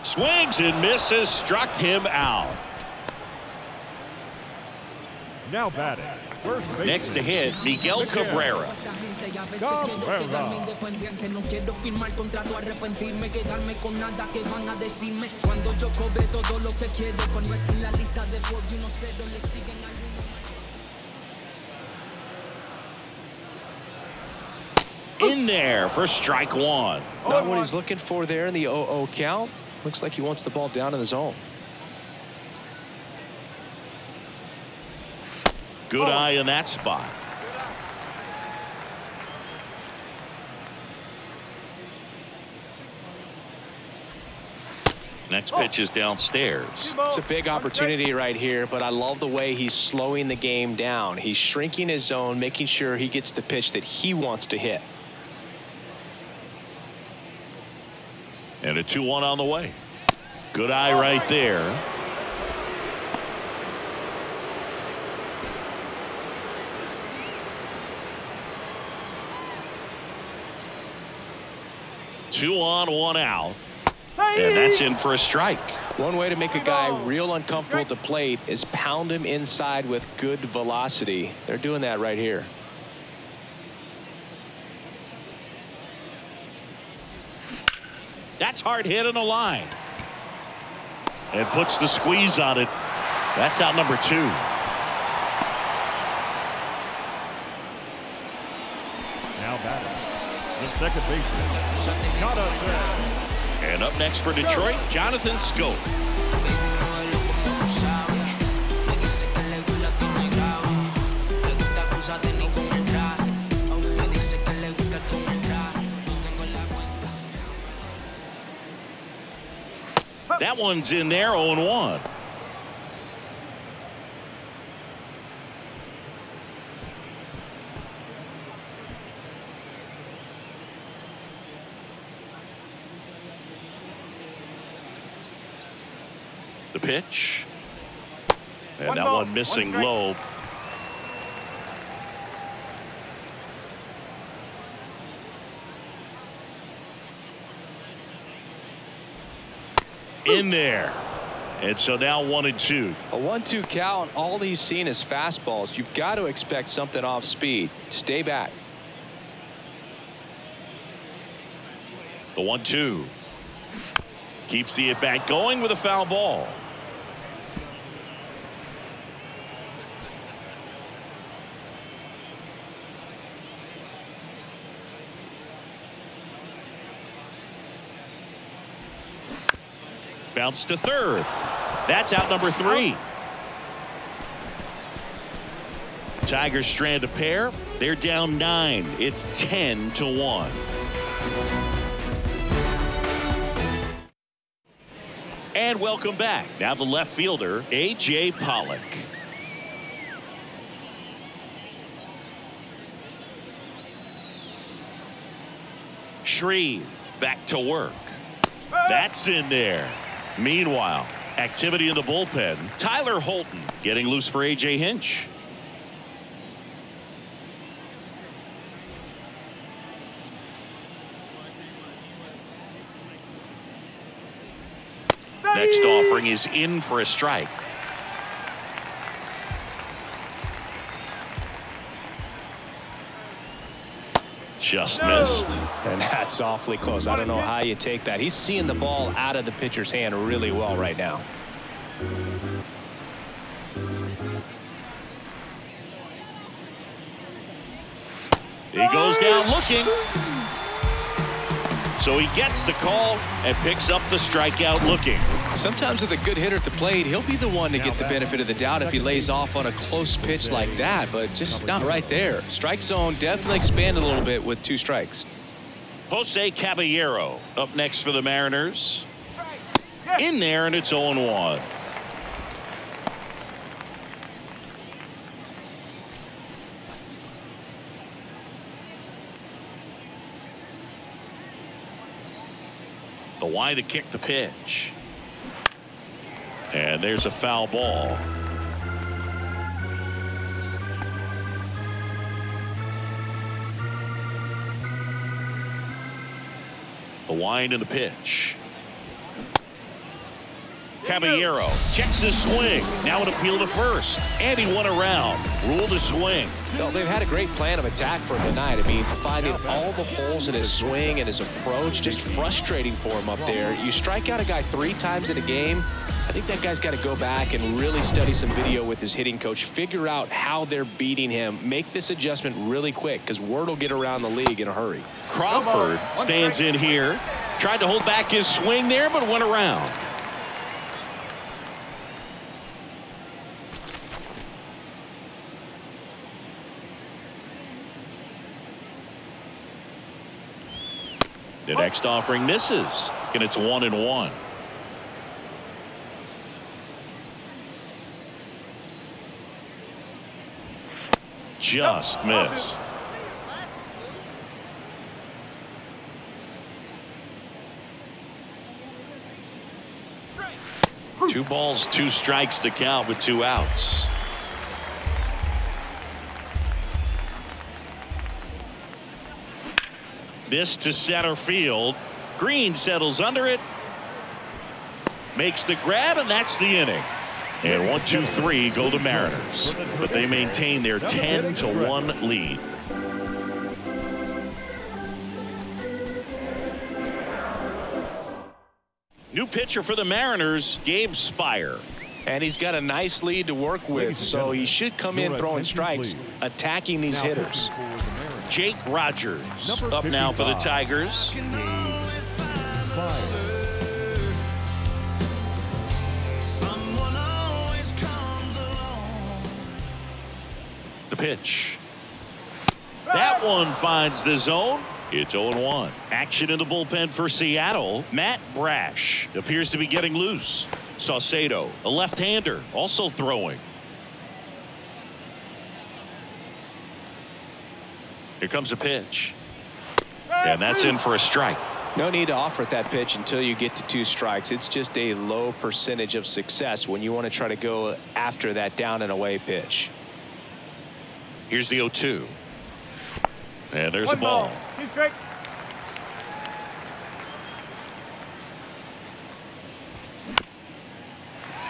Swings and misses, struck him out. Now batting. First baseman. Next to hit, Miguel Cabrera. In there for strike one. Not what he's looking for there in the 0-0 count. Looks like he wants the ball down in the zone. Good eye in that spot. Next pitch is downstairs. It's a big opportunity right here, but I love the way he's slowing the game down. He's shrinking his zone, making sure he gets the pitch that he wants to hit. And a 2-1 on the way. Good eye right there. 2 on, 1 out. And that's in for a strike. One way to make a guy real uncomfortable at the plate is pound him inside with good velocity. They're doing that right here. That's hard hit in the line. And puts the squeeze on it. That's out number 2. Now batting, the second baseman, Gonzales. And up next for Detroit, Jonathan Scope. That one's in there, 0-1. The pitch. And that one missing low. In there. And so now 1-2. A 1-2 count. All he's seen is fastballs. You've got to expect something off speed. Stay back. The 1-2. Keeps the at-bat going with a foul ball. Bounce to third. That's out number 3. Tigers strand a pair. They're down 9. It's 10-1. And welcome back. Now the left fielder, A.J. Pollock. Shreve back to work. That's in there. Meanwhile, activity in the bullpen. Tyler Holton getting loose for A.J. Hinch. Next offering is in for a strike. Just missed. And that's awfully close. I don't know how you take that. He's seeing the ball out of the pitcher's hand really well right now. He goes down looking. So he gets the call and picks up the strikeout looking. Sometimes with a good hitter at the plate, he'll be the one to get the benefit of the doubt if he lays off on a close pitch like that, but just not right there. Strike zone definitely expanded a little bit with 2 strikes. Jose Caballero up next for the Mariners. In there, and it's 0-1. The wide to kick the pitch. And there's a foul ball. The wind and the pitch. Caballero checks his swing. Now an appeal to first. And he won around. Rule the swing. Well, they've had a great plan of attack for him tonight. I mean, finding all the holes in his swing and his approach, just frustrating for him up there. You strike out a guy 3 times in a game, I think that guy's got to go back and really study some video with his hitting coach, figure out how they're beating him, make this adjustment really quick, because word will get around the league in a hurry. Crawford stands in here. Tried to hold back his swing there, but went around. The next offering misses, and it's 1-1. Just missed. Two balls, 2 strikes to count with 2 outs. This to center field. Green settles under it. Makes the grab, and that's the inning. And 1, 2, 3 go the Mariners. But they maintain their 10-1 lead. New pitcher for the Mariners, Gabe Spire. And he's got a nice lead to work with, so he should come in throwing strikes, attacking these hitters. Jake Rogers up now for the Tigers. The pitch. That one finds the zone. It's 0-1. Action in the bullpen for Seattle. Matt Brash appears to be getting loose. Saucedo, a left-hander, also throwing. Here comes a pitch. And that's in for a strike. No need to offer at that pitch until you get to 2 strikes. It's just a low percentage of success when you want to try to go after that down and away pitch. Here's the 0-2. And there's a ball. 2 strikes.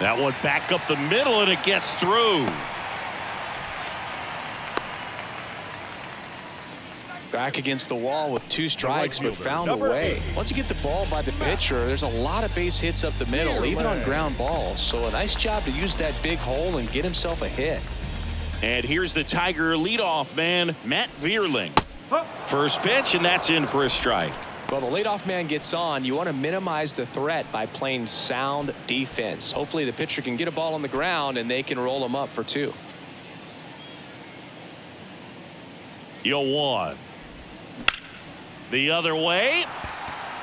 That one back up the middle, and it gets through. Back against the wall with 2 strikes, but found a way. Once you get the ball by the pitcher, there's a lot of base hits up the middle, even on ground balls. So a nice job to use that big hole and get himself a hit. And here's the Tiger leadoff man, Matt Vierling. First pitch, and that's in for a strike. Well, the leadoff man gets on. You want to minimize the threat by playing sound defense. Hopefully the pitcher can get a ball on the ground and they can roll him up for 2. 0-1. The other way,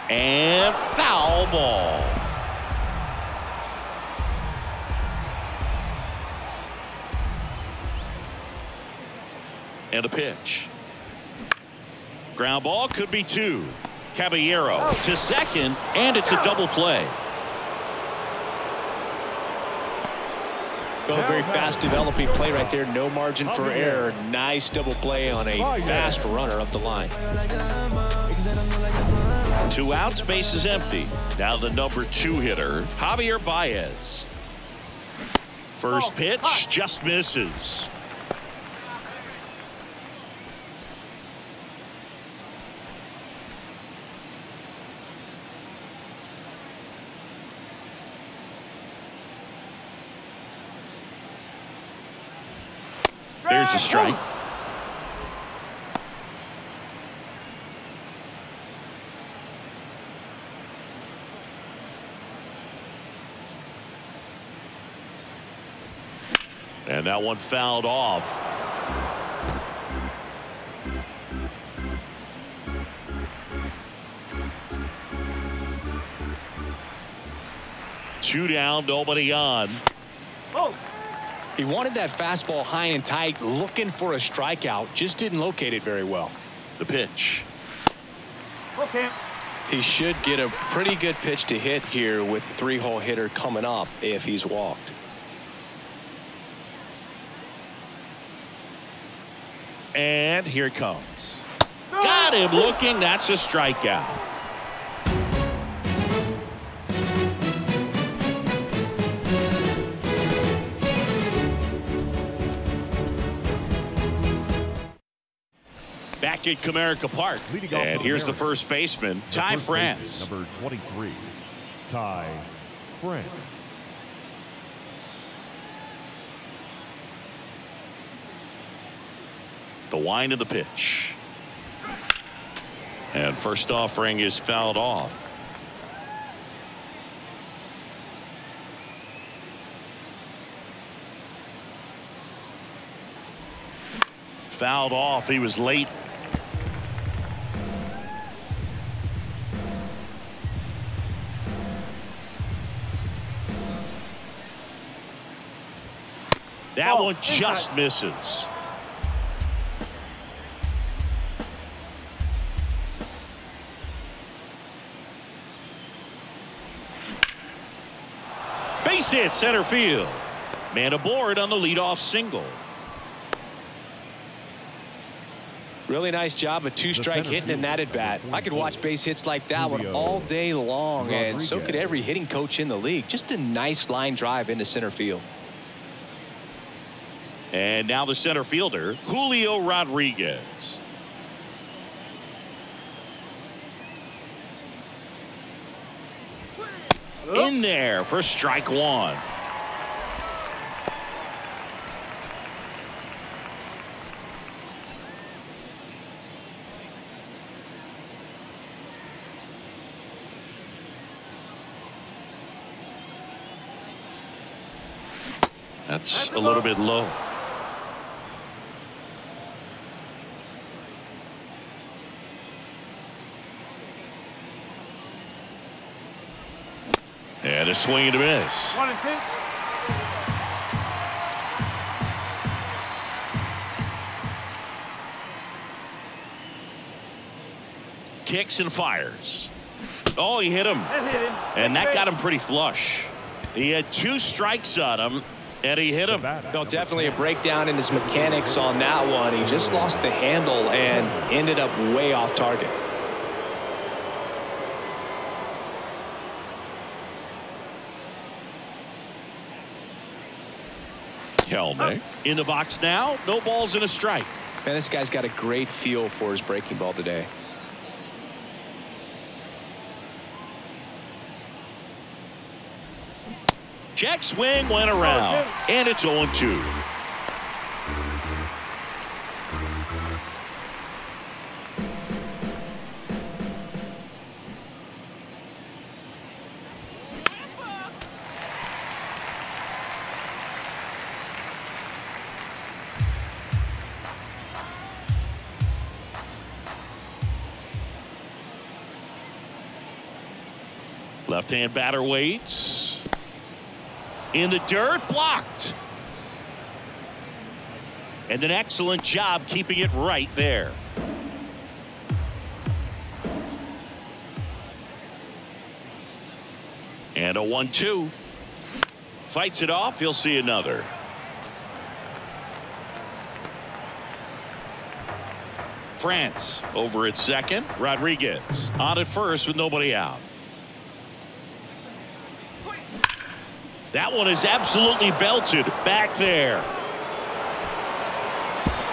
and foul ball. And a pitch. Ground ball, could be 2. Caballero to second, and it's a double play. Well, very fast developing play right there. No margin for error. Nice double play on a fast runner up the line. 2 outs, base is empty. Now the number 2 hitter, Javier Baez. First pitch just misses. There's a strike. And that one fouled off. Two down, nobody on. He wanted that fastball high and tight, looking for a strikeout, just didn't locate it very well. The pitch. Okay. He should get a pretty good pitch to hit here with the 3-hole hitter coming up if he's walked. And here it comes. Got him looking. That's a strikeout. Back at Comerica Park. And here's the first baseman, Ty France. Number 23, Ty France. The wind of the pitch. And first offering is fouled off. Fouled off. He was late. That one just misses. Base hit center field. Man aboard on the leadoff single. Really nice job, a two-strike hitting in that at-bat. I could watch base hits like that one all day long, and so could every hitting coach in the league. Just a nice line drive into center field. And now the center fielder, Julio Rodriguez. In there for strike one. That's a little bit low. And a swing and a miss. 1-2. Kicks and fires. Oh, he hit him. And that got him pretty flush. He had 2 strikes on him, and he hit him. No, definitely a breakdown in his mechanics on that one. He just lost the handle and ended up way off target. Kelnick in the box now. No balls and a strike. Man, this guy's got a great feel for his breaking ball today. Check swing went around, and it's 0-2. Left-hand batter waits. In the dirt, blocked. And an excellent job keeping it right there. And a 1-2. Fights it off. He'll see another. France over at second. Rodriguez on at first with nobody out. That one is absolutely belted back there.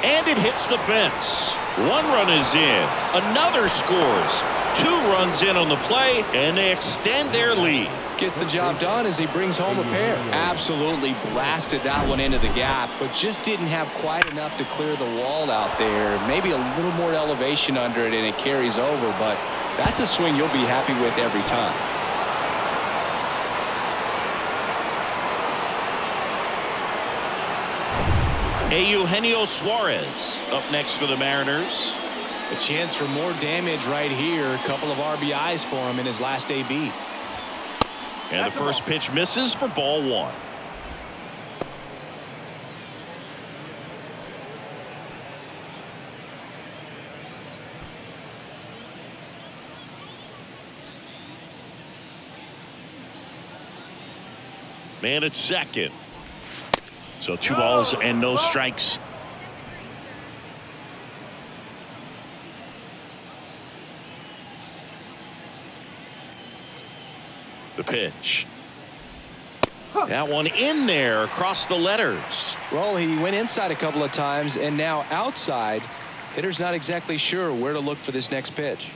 And it hits the fence. 1 run is in. Another scores. 2 runs in on the play, and they extend their lead. Gets the job done as he brings home a pair. Absolutely blasted that one into the gap, but just didn't have quite enough to clear the wall out there. Maybe a little more elevation under it, and it carries over, but that's a swing you'll be happy with every time. Eugenio Suarez up next for the Mariners. A chance for more damage right here. A couple of RBIs for him in his last AB. And the first pitch misses for ball 1. Man at second. So 2 balls and no strikes. The pitch. That one in there across the letters. Well, he went inside a couple of times and now outside. Hitter's not exactly sure where to look for this next pitch.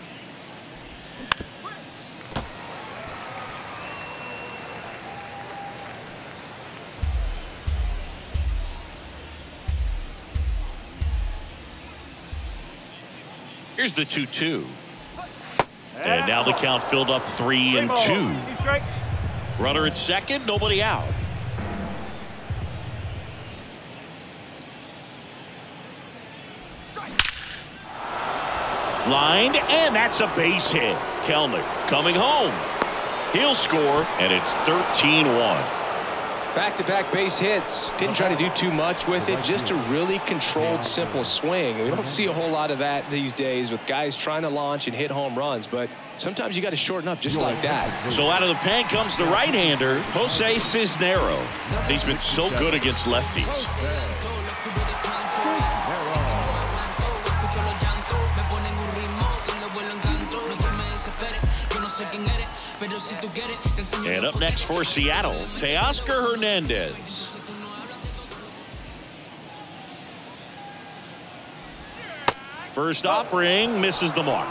Here's the 2-2. And now the count filled up 3-2. Runner at second, nobody out. Lined, and that's a base hit. Kelnick coming home. He'll score, and it's 13-1. Back-to-back base hits. Didn't try to do too much with it. Just a really controlled, simple swing. We don't see a whole lot of that these days with guys trying to launch and hit home runs. But sometimes you got to shorten up just like that. So out of the pen comes the right-hander, Jose Cisneros. He's been so good against lefties. And up next for Seattle, Teoscar Hernandez. First offering misses the mark.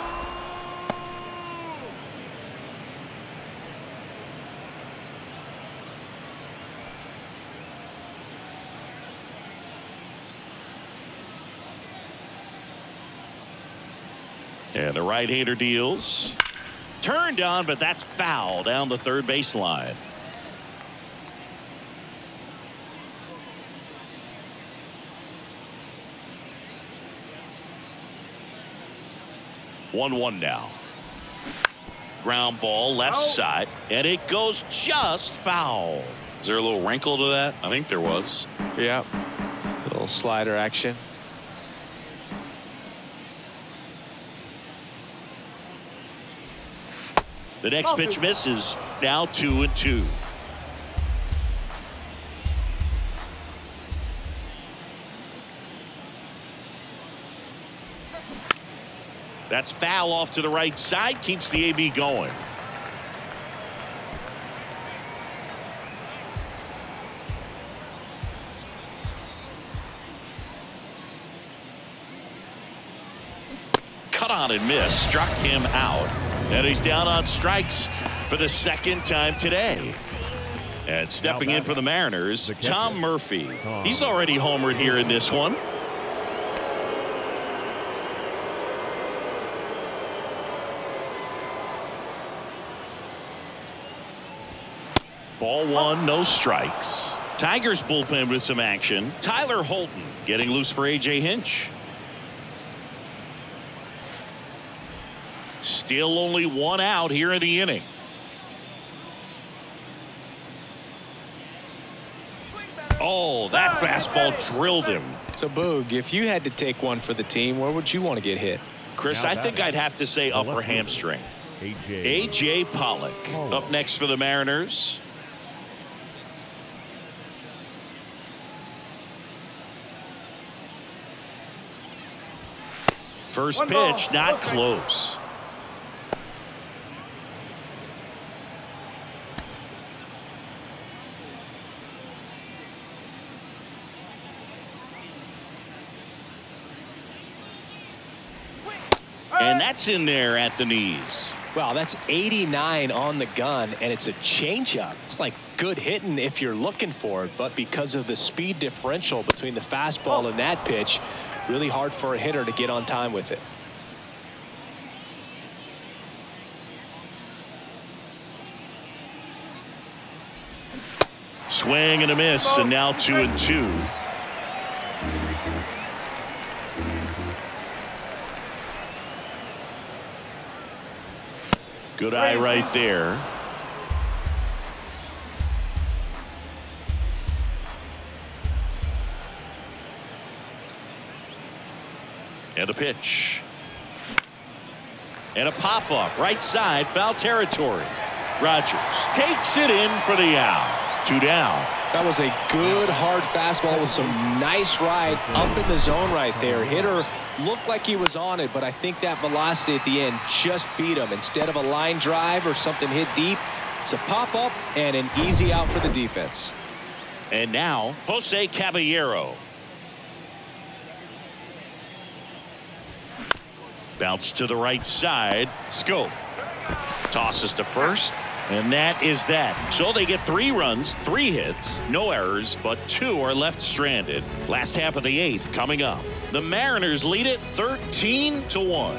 And the right-hander deals. Turned on, but that's foul down the third baseline. One now. Ground ball left side, and it goes just foul. Is there a little wrinkle to that? I think there was. Yeah. Little slider action. The next pitch misses. Now 2-2. That's foul off to the right side. Keeps the AB going. Cut on and miss. Struck him out. And he's down on strikes for the second time today. And stepping in for the Mariners, Tom Murphy. He's already homered here in this one. Ball one, no strikes. Tigers bullpen with some action. Tyler Holton getting loose for A.J. Hinch. Still only one out here in the inning. Oh, that fastball drilled him. So, Boog, if you had to take one for the team, where would you want to get hit? Chris, I think I'd have to say upper hamstring. A.J. Pollock up next for the Mariners. First pitch, not close. And that's in there at the knees. Wow, that's 89 on the gun, and it's a changeup. It's like good hitting if you're looking for it, but because of the speed differential between the fastball and that pitch, really hard for a hitter to get on time with it. Swing and a miss, and now 2-2. Good eye right there. And a pitch. And a pop-up right side, foul territory. Rogers takes it in for the out. 2 down. That was a good hard fastball with some nice ride up in the zone right there. Hitter looked like he was on it, but I think that velocity at the end just beat him. Instead of a line drive or something hit deep, it's a pop-up and an easy out for the defense. And now Jose Caballero. Bounce to the right side. Scope tosses to first, and that is that. So they get 3 runs, 3 hits, no errors, but 2 are left stranded. Last half of the 8th coming up. The Mariners lead it 13-1.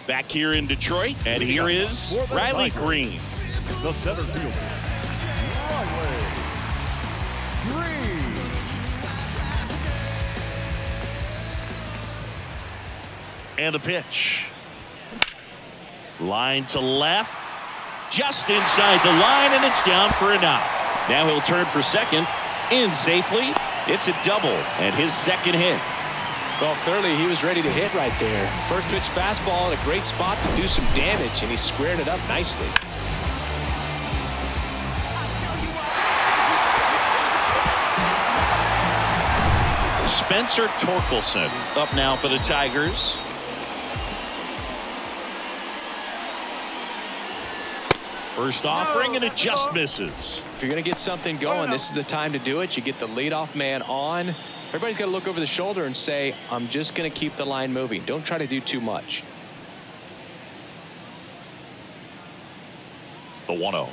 Back here in Detroit, and here is Riley Green. The center fielder, Riley Green. And the pitch. Line to left. Just inside the line, and it's down for a knock. Now he'll turn for second. In safely. It's a double, and his second hit. Well, clearly he was ready to hit right there. First pitch fastball in a great spot to do some damage, and he squared it up nicely. Spencer Torkelson up now for the Tigers. First offering, and it just misses. If you're going to get something going, this is the time to do it. You get the leadoff man on. Everybody's got to look over the shoulder and say, I'm just going to keep the line moving. Don't try to do too much. The 1-0.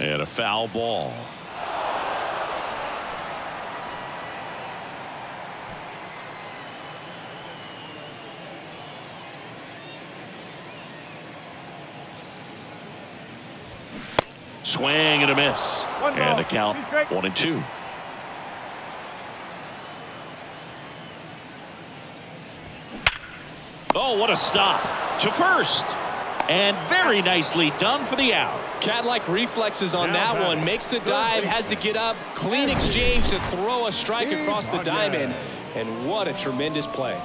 And a foul ball. Swing and a miss. And the count 1-2. Oh, what a stop to first. And very nicely done for the out. Cat-like reflexes on that one. Makes the dive, has to get up. Clean exchange to throw a strike across the diamond. And what a tremendous play.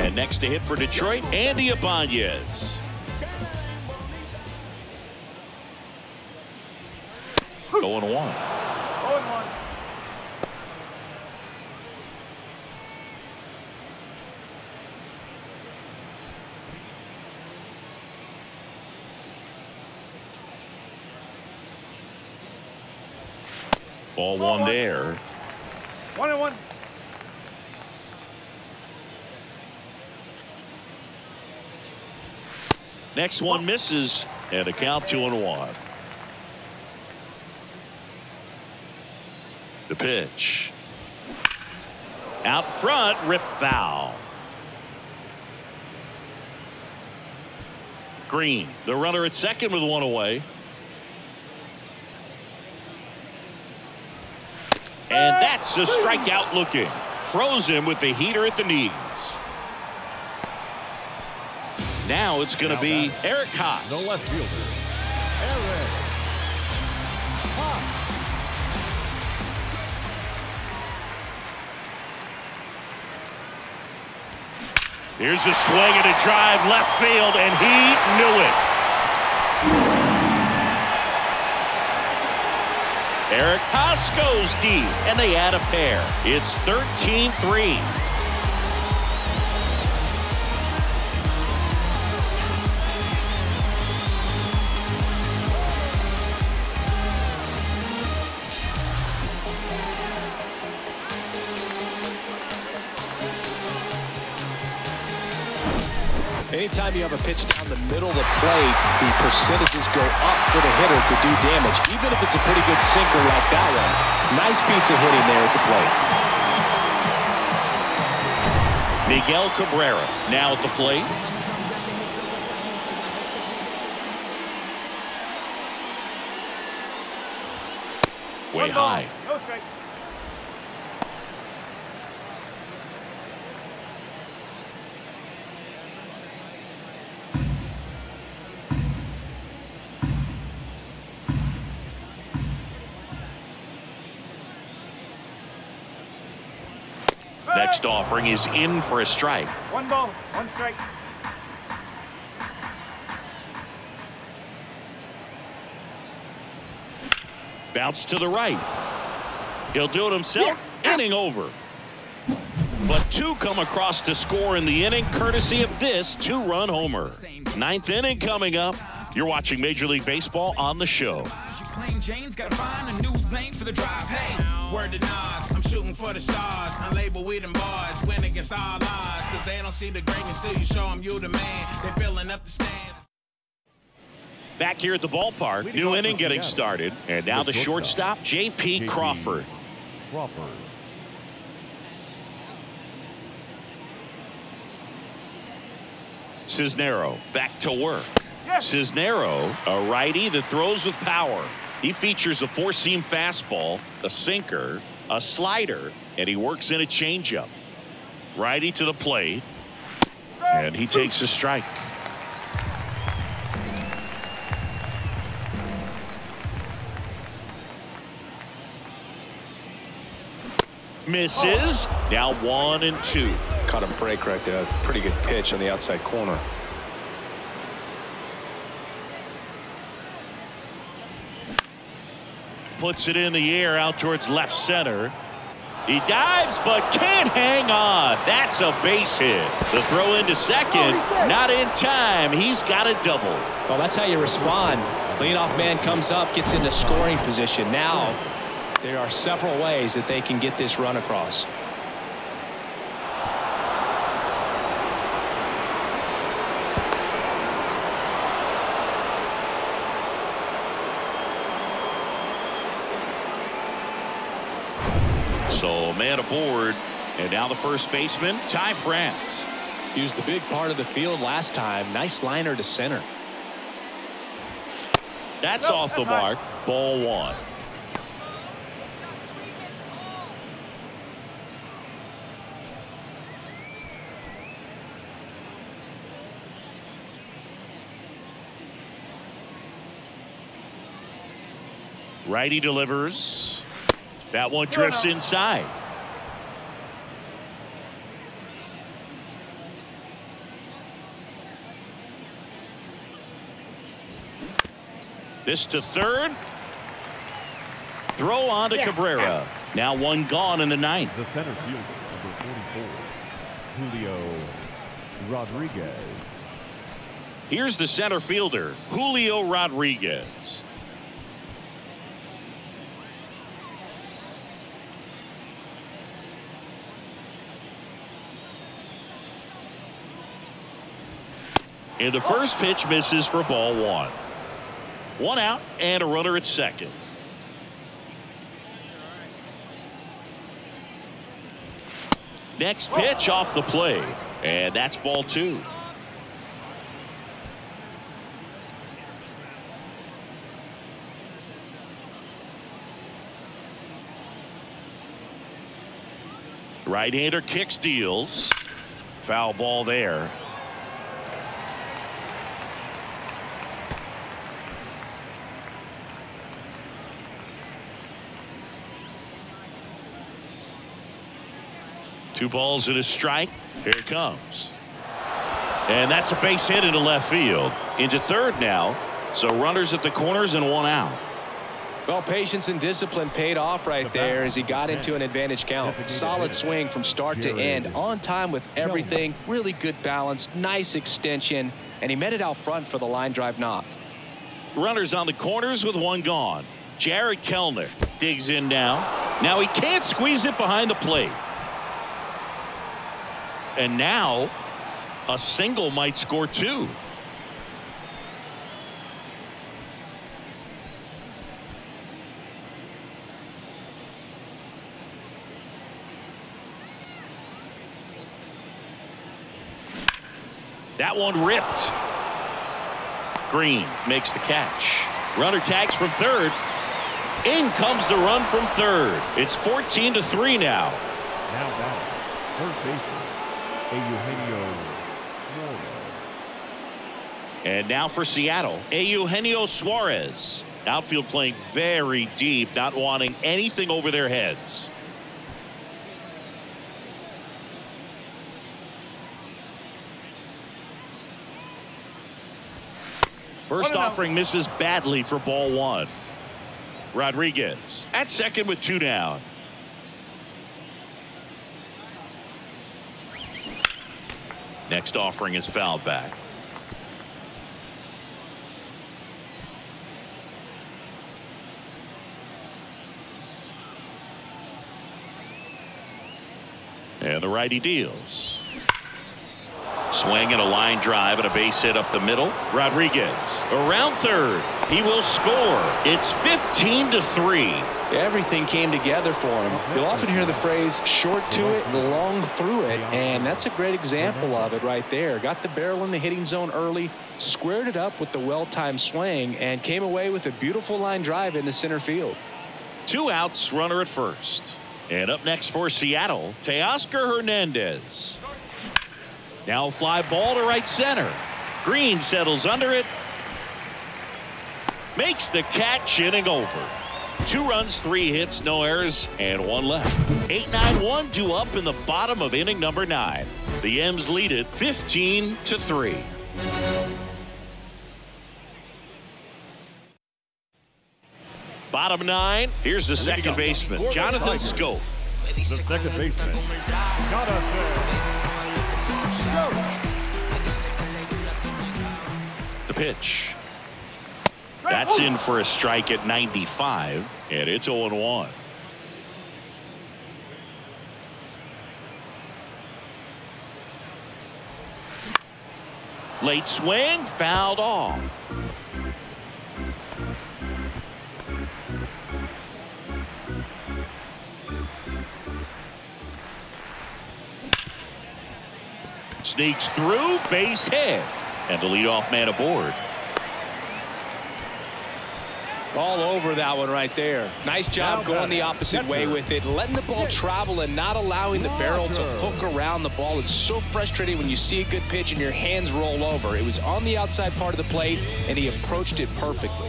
And next to hit for Detroit, Andy Ibanez. 0-1. 0-1. Ball one there. 1-1. Next one misses, and the count 2-1. The pitch. Out front, rip foul. Green, the runner at second with one away. And that's a strikeout looking. Froze him with the heater at the knees. Now it's going to be Eric Haas. The left fielder, Eric Haas. Here's a swing and a drive left field, and he knew it. Eric Haas goes deep, and they add a pair. It's 13-3. Anytime you have a pitch down the middle of the plate, the percentages go up for the hitter to do damage, even if it's a pretty good sinker like that one. Nice piece of hitting there at the plate. Miguel Cabrera now at the plate. Way high. No strike. Next offering is in for a strike. 1 ball, 1 strike. Bounce to the right. He'll do it himself. Inning over. But two come across to score in the inning, courtesy of this 2-run homer. 9th inning coming up. You're watching Major League Baseball on the show. Plain Jane's gotta find a new lane for the drive. Hey, word to Nas, I'm shooting for the stars. Unlabeled with them bars, win against all odds. Cause they don't see the greatness till you show them you the man. They're filling up the stands. Back here at the ballpark, new inning getting started. And now the shortstop, J.P. Crawford. Cisnero back to work. Cisnero, a righty that throws with power. He features a 4-seam fastball, a sinker, a slider, and he works in a changeup. Righty to the plate, and he takes a strike. Misses. Now 1-2. Caught a break right there. Pretty good pitch on the outside corner. puts it in the air out towards left center. He dives but can't hang on. That's a base hit. The throw into second, not in time. He's got a double. Well, that's how you respond. Leadoff man comes up, gets into scoring position. Now there are several ways that they can get this run across. So man aboard, and now the first baseman, Ty France. He was the big part of the field last time. Nice liner to center. That's off the mark. Ball one. Righty delivers. That one drifts inside. This to third. Throw on to Cabrera. Now one gone in the ninth. The center fielder, number 44, Julio Rodriguez. Here's the center fielder, Julio Rodriguez. And the first pitch misses for ball one. One out and a runner at second. Next pitch off the plate, and that's ball two. Right-hander kicks, deals. Foul ball there. Two balls and a strike. Here it comes. And that's a base hit into left field. Into third now. So runners at the corners and one out. Well, patience and discipline paid off right there as he got into an advantage count. Solid swing from start to end. On time with everything. Really good balance. Nice extension. And he met it out front for the line drive knock. Runners on the corners with one gone. Jared Kellner digs in now. Now he can't squeeze it behind the plate. And now a single might score two. That one ripped. Green makes the catch. Runner tags from third. In comes the run from third. It's 14-3 now. Now back, third baseman, Eugenio Suarez. And now for Seattle, Eugenio Suarez. Outfield playing very deep, not wanting anything over their heads. First offering misses badly for ball one. Rodriguez at second with two down. Next offering is fouled back. And the righty deals. Swing and a line drive and a base hit up the middle. Rodriguez around third. He will score. It's 15-3. Everything came together for him. You'll often hear the phrase short to it, long through it, and that's a great example of it right there. Got the barrel in the hitting zone early, squared it up with the well-timed swing, and came away with a beautiful line drive into center field. Two outs, runner at first. And up next for Seattle, Teoscar Hernandez. Now a fly ball to right center. Green settles under it. Makes the catch, inning over. 2 runs, 3 hits, no errors, and 1 left. 8-9-1 due up in the bottom of inning number 9. The M's lead it 15-3. Bottom 9. Here's the second baseman, Jonathan Scope. The second baseman, Jonathan. The pitch. That's in for a strike at 95, and it's 0-1. Late swing, fouled off. Sneaks through, base hit, and the leadoff man aboard. All over that one right there. Nice job going the opposite way with it, letting the ball travel and not allowing the barrel to hook around the ball. It's so frustrating when you see a good pitch and your hands roll over. It was on the outside part of the plate, and he approached it perfectly.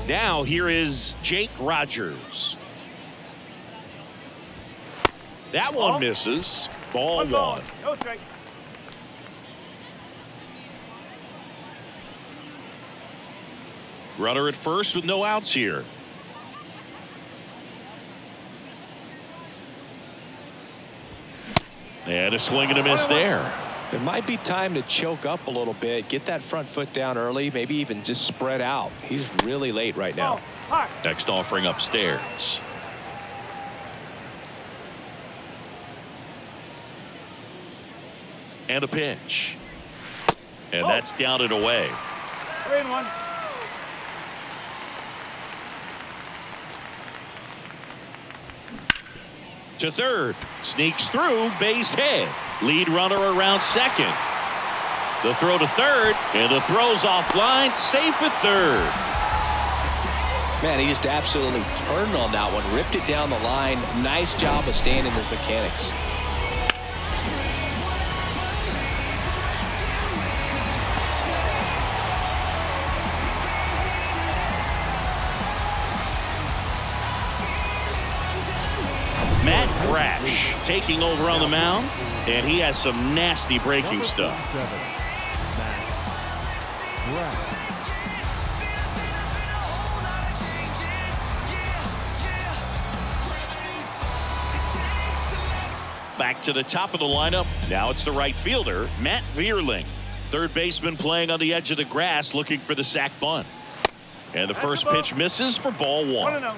Now here is Jake Rogers. That one misses. Ball 1. No strike. Runner at first with no outs here. And a swing and a miss there. It might be time to choke up a little bit, get that front foot down early, maybe even just spread out. He's really late right now. Next offering upstairs. And a pitch. And that's down and away. 3-1. To third. Sneaks through, base hit. Lead runner around second. The throw to third, and the throw's offline, safe at third. Man, he just absolutely turned on that one, ripped it down the line. Nice job of staying in his mechanics. Matt Brash taking over on the mound, and he has some nasty breaking stuff. Back to the top of the lineup. Now it's the right fielder, Matt Vierling. Third baseman playing on the edge of the grass, looking for the sac bunt. And the first pitch misses for ball 1.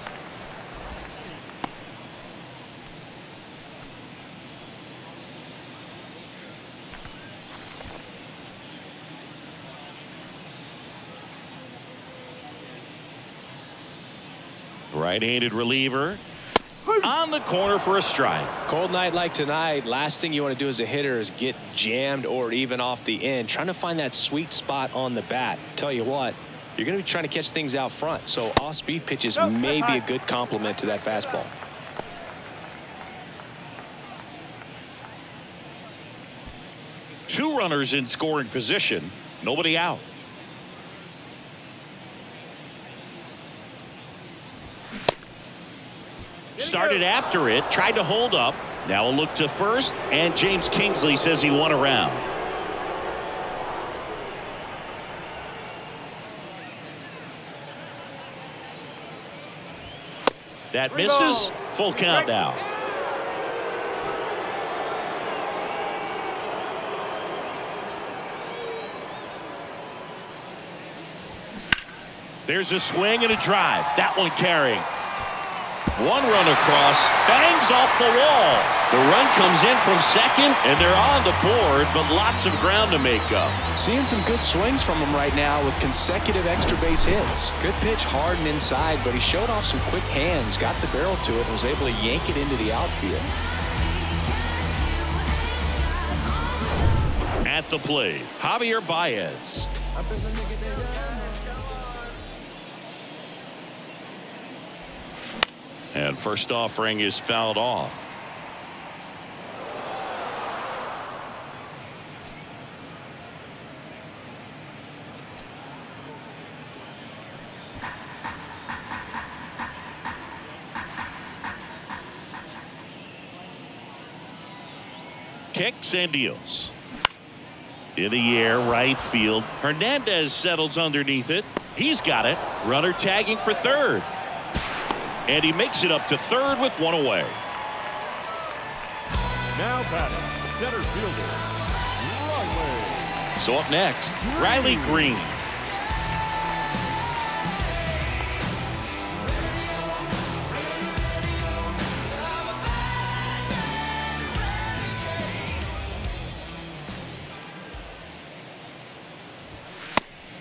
Right-handed reliever on the corner for a strike. Cold night like tonight, last thing you want to do as a hitter is get jammed or even off the end, trying to find that sweet spot on the bat. Tell you what, you're going to be trying to catch things out front, so off-speed pitches may be a good complement to that fastball. Two runners in scoring position, nobody out. Started after it, tried to hold up. Now a look to first, and James Kingsley says he won around. That misses. Full count now. There's a swing and a drive. That one carrying. One run across, bangs off the wall. The run comes in from second, and they're on the board, but lots of ground to make up. Seeing some good swings from him right now with consecutive extra base hits. Good pitch hard and inside, but he showed off some quick hands, got the barrel to it, and was able to yank it into the outfield. At the plate, Javier Baez. And first offering is fouled off. Kicks and deals. In the air, right field. Hernandez settles underneath it. He's got it. Runner tagging for third. And he makes it up to third with one away. Now batting, center fielder, Riley. So up next, Riley Green.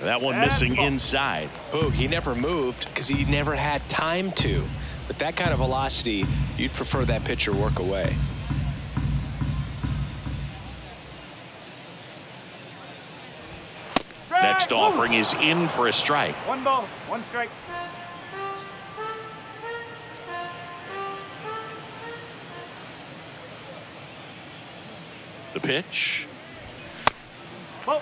That one missing inside. Boog, he never moved because he never had time to. With that kind of velocity, you'd prefer that pitcher work away. Next offering is in for a strike. 1 ball, 1 strike. The pitch. Ball.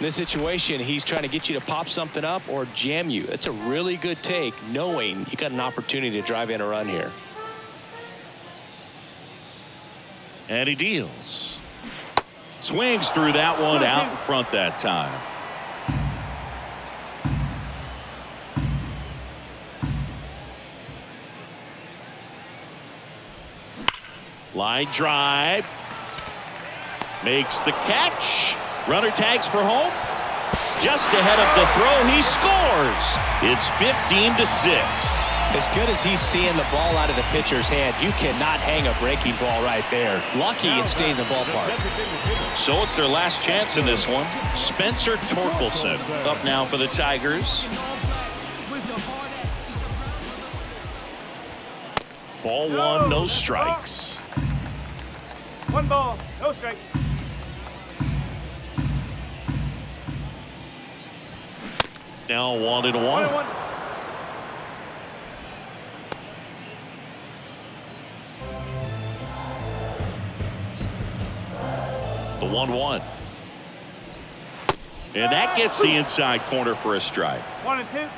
In this situation, he's trying to get you to pop something up or jam you. That's a really good take, knowing you got an opportunity to drive in a run here. And he deals. Swings through that one out in front that time. Line drive. Makes the catch. Runner tags for home. Just ahead of the throw, he scores. It's 15-6. As good as he's seeing the ball out of the pitcher's hand, you cannot hang a breaking ball right there. Lucky it stayed in the ballpark. So it's their last chance in this one. Spencer Torkelson up now for the Tigers. Ball 1, no strikes. 1 ball, no strike. Now 1-1. 1-1. The 1-1. And that gets the inside corner for a strike. 1-2.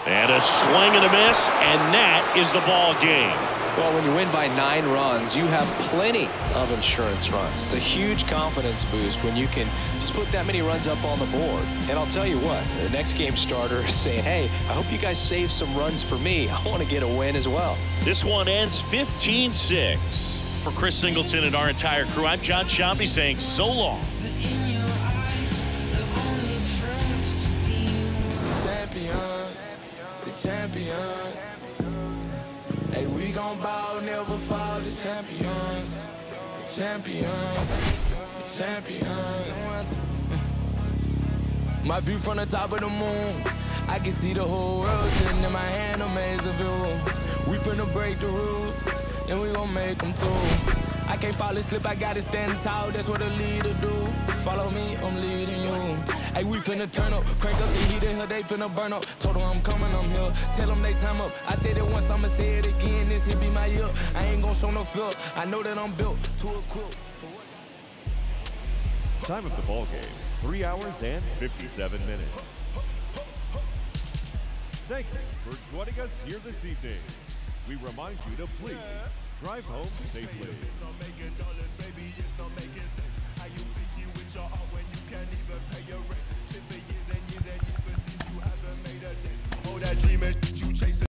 And a swing and a miss, and that is the ball game. Well, when you win by 9 runs, you have plenty of insurance runs. It's a huge confidence boost when you can just put that many runs up on the board. And I'll tell you what, the next game starter is saying, hey, I hope you guys save some runs for me. I want to get a win as well. This one ends 15-6. For Chris Singleton and our entire crew, I'm John Shambi saying so long. Champions. Hey, we gon' ball, never fall. The champions. Champions. Champions. My view from the top of the moon, I can see the whole world sitting in my hand, a maze of view. We finna break the rules, and we gon' make them too. I can't fall asleep, I gotta stand tall, that's what a leader do. Follow me, I'm leading you. Hey, we finna turn up, crank up the heat in here, they finna burn up. Told them I'm coming, I'm here, tell them they time up. I said it once, I'ma say it again, this here be my year. I ain't gon' show no fear, I know that I'm built to a quilt. Time of the ball game, 3 hours and 57 minutes. Thank you for joining us here this evening. We remind you to please drive home safely. That dream you chase